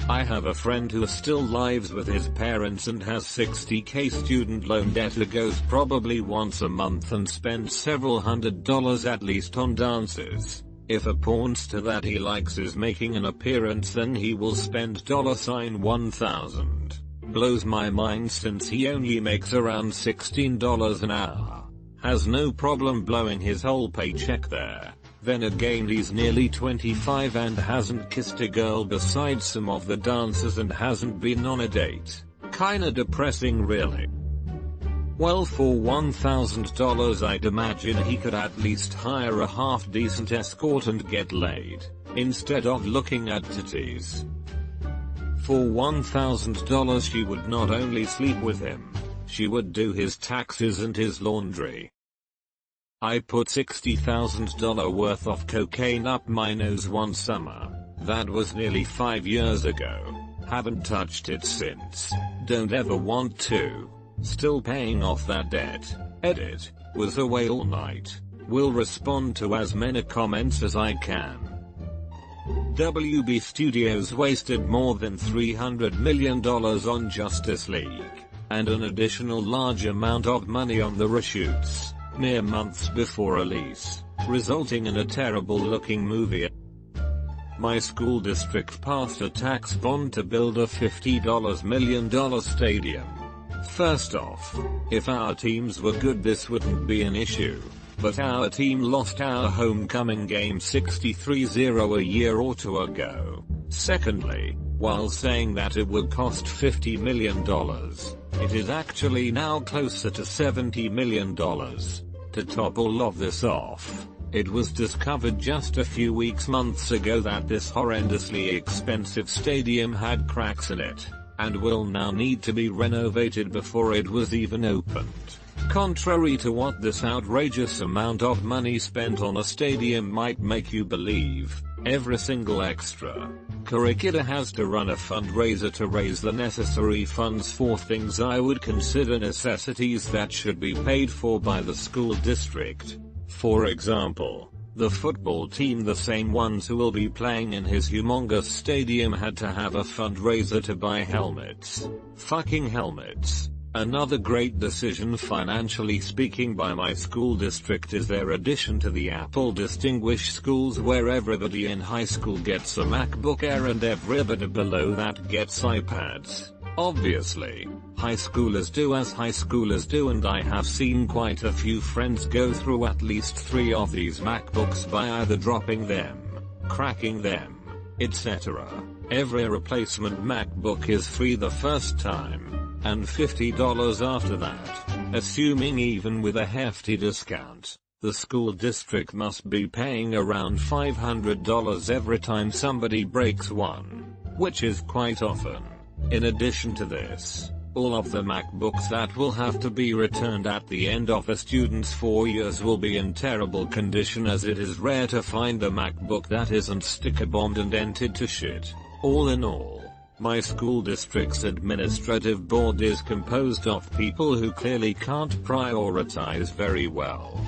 I have a friend who still lives with his parents and has $60K student loan debt, who goes probably once a month and spends several $100s at least on dances. If a porn star that he likes is making an appearance, then he will spend $1,000. Blows my mind since he only makes around $16 an hour. Has no problem blowing his whole paycheck there. Then again, he's nearly 25 and hasn't kissed a girl besides some of the dancers and hasn't been on a date. Kinda depressing, really. Well, for $1,000 I'd imagine he could at least hire a half-decent escort and get laid, instead of looking at titties. For $1,000 she would not only sleep with him, she would do his taxes and his laundry. I put $60,000 worth of cocaine up my nose one summer. That was nearly 5 years ago. Haven't touched it since. Don't ever want to. Still paying off that debt. Edit. Was away all night. Will respond to as many comments as I can. WB Studios wasted more than $300 million on Justice League, and an additional large amount of money on the reshoots, mere months before release, resulting in a terrible looking movie. My school district passed a tax bond to build a $50 million stadium. First off, if our teams were good this wouldn't be an issue, but our team lost our homecoming game 63-0 a year or two ago. Secondly, while saying that it would cost $50 million, it is actually now closer to $70 million. To top all of this off, it was discovered just a few months ago that this horrendously expensive stadium had cracks in it, and will now need to be renovated before it was even opened. Contrary to what this outrageous amount of money spent on a stadium might make you believe, every single extra curricular has to run a fundraiser to raise the necessary funds for things I would consider necessities that should be paid for by the school district. For example, the football team, the same ones who will be playing in his humongous stadium, had to have a fundraiser to buy helmets. Fucking helmets. Another great decision financially speaking by my school district is their addition to the Apple Distinguished Schools, where everybody in high school gets a MacBook Air and everybody below that gets iPads. Obviously, high schoolers do as high schoolers do, and I have seen quite a few friends go through at least 3 of these MacBooks by either dropping them, cracking them, etc. Every replacement MacBook is free the first time, and $50 after that, assuming even with a hefty discount. The school district must be paying around $500 every time somebody breaks one, which is quite often. In addition to this, all of the MacBooks that will have to be returned at the end of a student's 4 years will be in terrible condition, as it is rare to find a MacBook that isn't sticker bombed and dented to shit. All in all, my school district's administrative board is composed of people who clearly can't prioritize very well.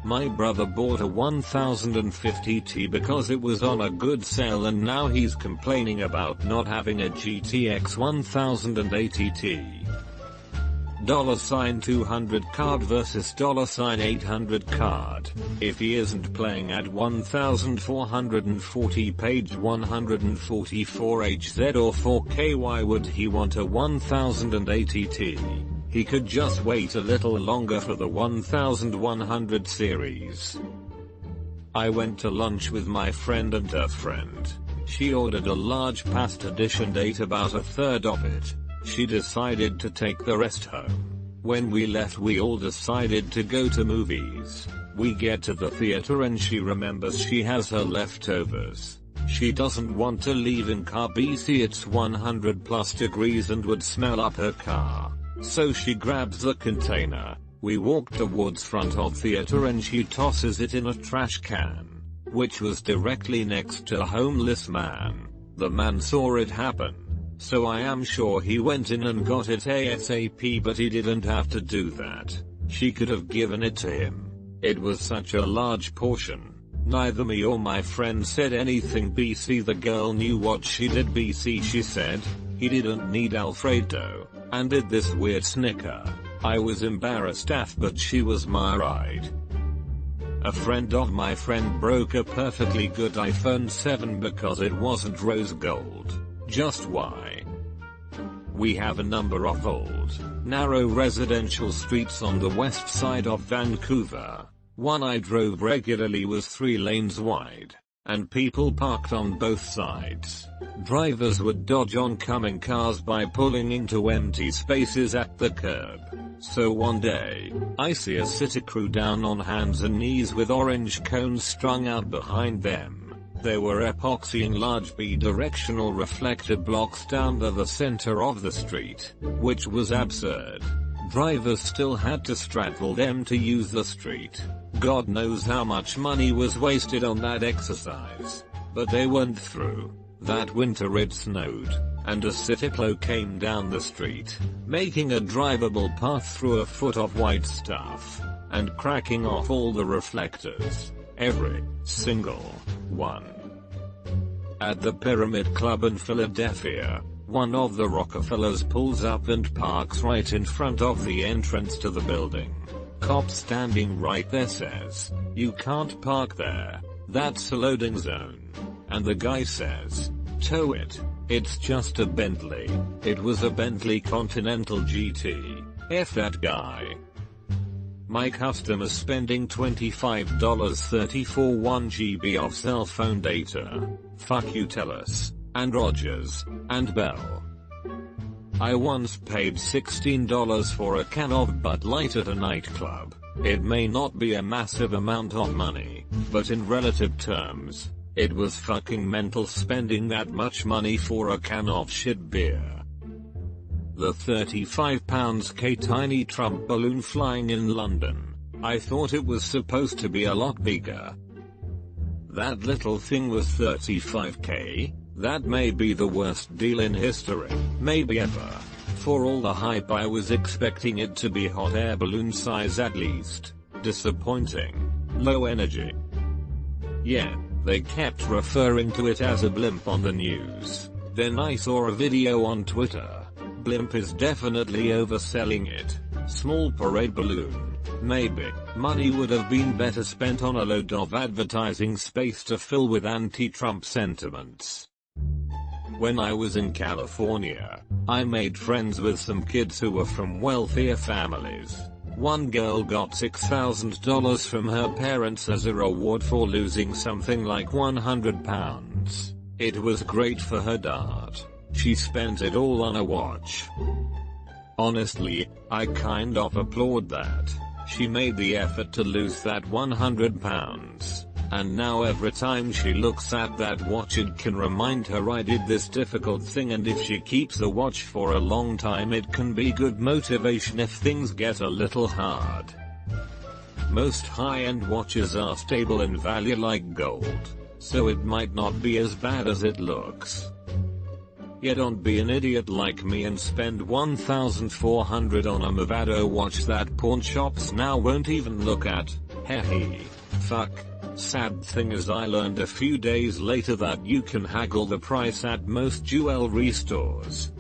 My brother bought a 1050 Ti because it was on a good sale, and now he's complaining about not having a GTX 1080 Ti. $200 card versus $800 card. If he isn't playing at 1440 page 144 HZ or 4K, why would he want a 1080 Ti? He could just wait a little longer for the 1100 series. I went to lunch with my friend and her friend. She ordered a large pasta dish and ate about a third of it. She decided to take the rest home. When we left, we all decided to go to movies. We get to the theater and she remembers she has her leftovers. She doesn't want to leave in car BC, it's 100+ degrees and would smell up her car. So she grabs the container. We walk towards front of theater and she tosses it in a trash can, which was directly next to a homeless man. The man saw it happen, so I am sure he went in and got it ASAP, but he didn't have to do that. She could have given it to him. It was such a large portion. Neither me or my friend said anything. BC, the girl knew what she did. BC, she said, he didn't need Alfredo, and did this weird snicker. I was embarrassed but she was my ride. A friend of my friend broke a perfectly good iPhone 7 because it wasn't rose gold. Just why? We have a number of old, narrow residential streets on the west side of Vancouver. One I drove regularly was 3 lanes wide, and people parked on both sides. Drivers would dodge oncoming cars by pulling into empty spaces at the curb. So one day, I see a city crew down on hands and knees with orange cones strung out behind them. They were epoxying large bidirectional reflector blocks down the center of the street, which was absurd. Drivers still had to straddle them to use the street. God knows how much money was wasted on that exercise. But they went through. That winter it snowed, and a cyclone came down the street, making a drivable path through a foot of white stuff, and cracking off all the reflectors. Every single one. At the Pyramid Club in Philadelphia, one of the Rockefellers pulls up and parks right in front of the entrance to the building. Cop standing right there says, "You can't park there. That's a loading zone." And the guy says, "Tow it. It's just a Bentley." It was a Bentley Continental GT. F that guy. My customer spending $25.30 for 1 GB of cell phone data. Fuck you, TELUS, and Rogers, and Bell. I once paid $16 for a can of Bud Light at a nightclub. It may not be a massive amount of money, but in relative terms, it was fucking mental spending that much money for a can of shit beer. The 35 pounds K tiny Trump balloon flying in London. I thought it was supposed to be a lot bigger. That little thing was 35k? That may be the worst deal in history, maybe ever. For all the hype I was expecting it to be hot air balloon size at least. Disappointing. Low energy. Yeah, they kept referring to it as a blimp on the news. Then I saw a video on Twitter. Blimp is definitely overselling it. Small parade balloon. Maybe. Money would have been better spent on a load of advertising space to fill with anti-Trump sentiments. When I was in California, I made friends with some kids who were from wealthier families. One girl got $6,000 from her parents as a reward for losing something like 100 pounds. It was great for her dad. She spent it all on a watch. Honestly, I kind of applaud that. She made the effort to lose that 100 pounds. And now every time she looks at that watch it can remind her I did this difficult thing, and if she keeps the watch for a long time it can be good motivation if things get a little hard. Most high-end watches are stable in value like gold, so it might not be as bad as it looks. Yet don't be an idiot like me and spend $1,400 on a Movado watch that pawn shops now won't even look at. Hehe. Fuck. Sad thing is I learned a few days later that you can haggle the price at most jewelry stores.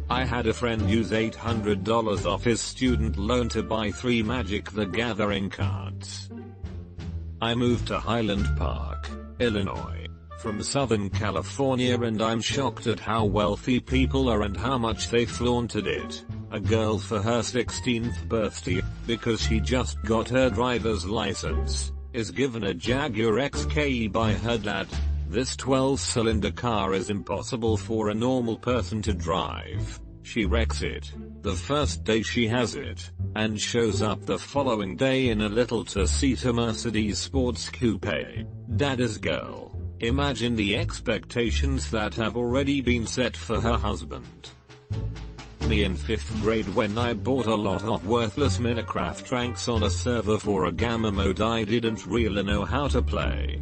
I had a friend use $800 off his student loan to buy 3 Magic the Gathering cards. I moved to Highland Park, Illinois, from Southern California, and I'm shocked at how wealthy people are and how much they flaunted it. A girl for her 16th birthday, because she just got her driver's license, is given a Jaguar XKE by her dad. This 12-cylinder car is impossible for a normal person to drive. She wrecks it the first day she has it, and shows up the following day in a little two-seater Mercedes sports coupe. Daddy's girl. Imagine the expectations that have already been set for her husband. Me in 5th grade, when I bought a lot of worthless Minecraft ranks on a server for a gamma mode I didn't really know how to play.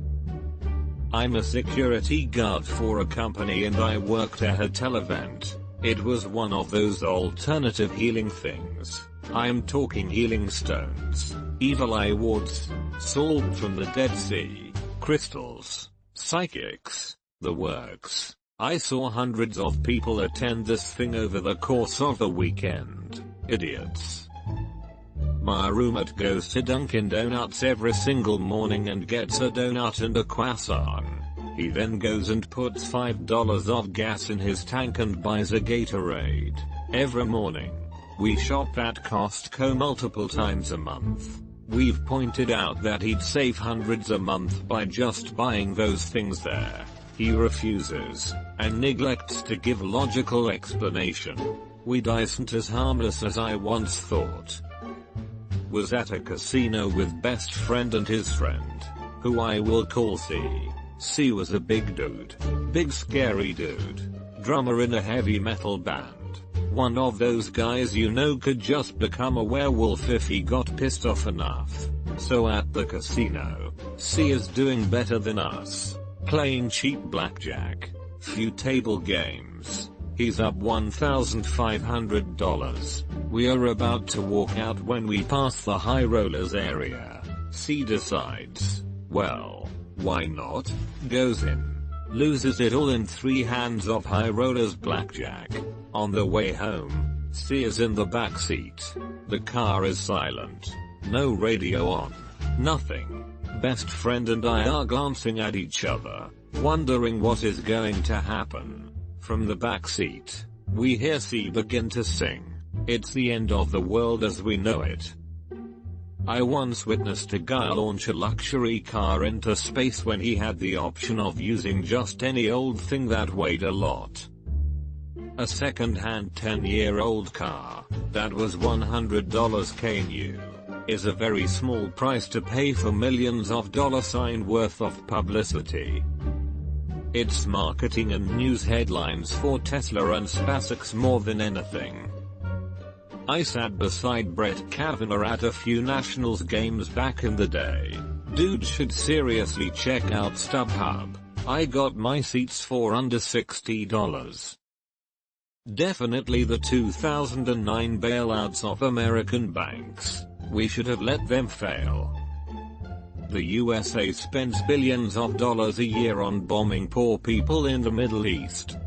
I'm a security guard for a company and I worked at a hotel event. It was one of those alternative healing things. I'm talking healing stones, evil eye wards, salt from the Dead Sea, crystals, psychics, the works. I saw hundreds of people attend this thing over the course of the weekend. Idiots. My roommate goes to Dunkin' Donuts every single morning and gets a donut and a croissant. He then goes and puts $5 of gas in his tank and buys a Gatorade. Every morning. We shop at Costco multiple times a month. We've pointed out that he'd save hundreds a month by just buying those things there. He refuses, and neglects to give logical explanation. Weed isn't as harmless as I once thought. Was at a casino with best friend and his friend, who I will call C. C was a big dude. Big scary dude. Drummer in a heavy metal band. One of those guys you know could just become a werewolf if he got pissed off enough. So at the casino, C is doing better than us. Playing cheap blackjack. Few table games. He's up $1,500. We are about to walk out when we pass the high rollers area. C decides, well, why not? Goes in. Loses it all in 3 hands of high rollers blackjack. On the way home, C is in the back seat. The car is silent. No radio on. Nothing. Best friend and I are glancing at each other, wondering what is going to happen. From the back seat, we hear C begin to sing. It's the end of the world as we know it. I once witnessed a guy launch a luxury car into space when he had the option of using just any old thing that weighed a lot. A second-hand 10-year-old car that was $100 new is a very small price to pay for millions of dollars worth of publicity. It's marketing and news headlines for Tesla and SpaceX more than anything. I sat beside Brett Kavanaugh at a few Nationals games back in the day. Dude should seriously check out StubHub. I got my seats for under $60. Definitely the 2009 bailouts of American banks. We should have let them fail. The USA spends billions of dollars a year on bombing poor people in the Middle East.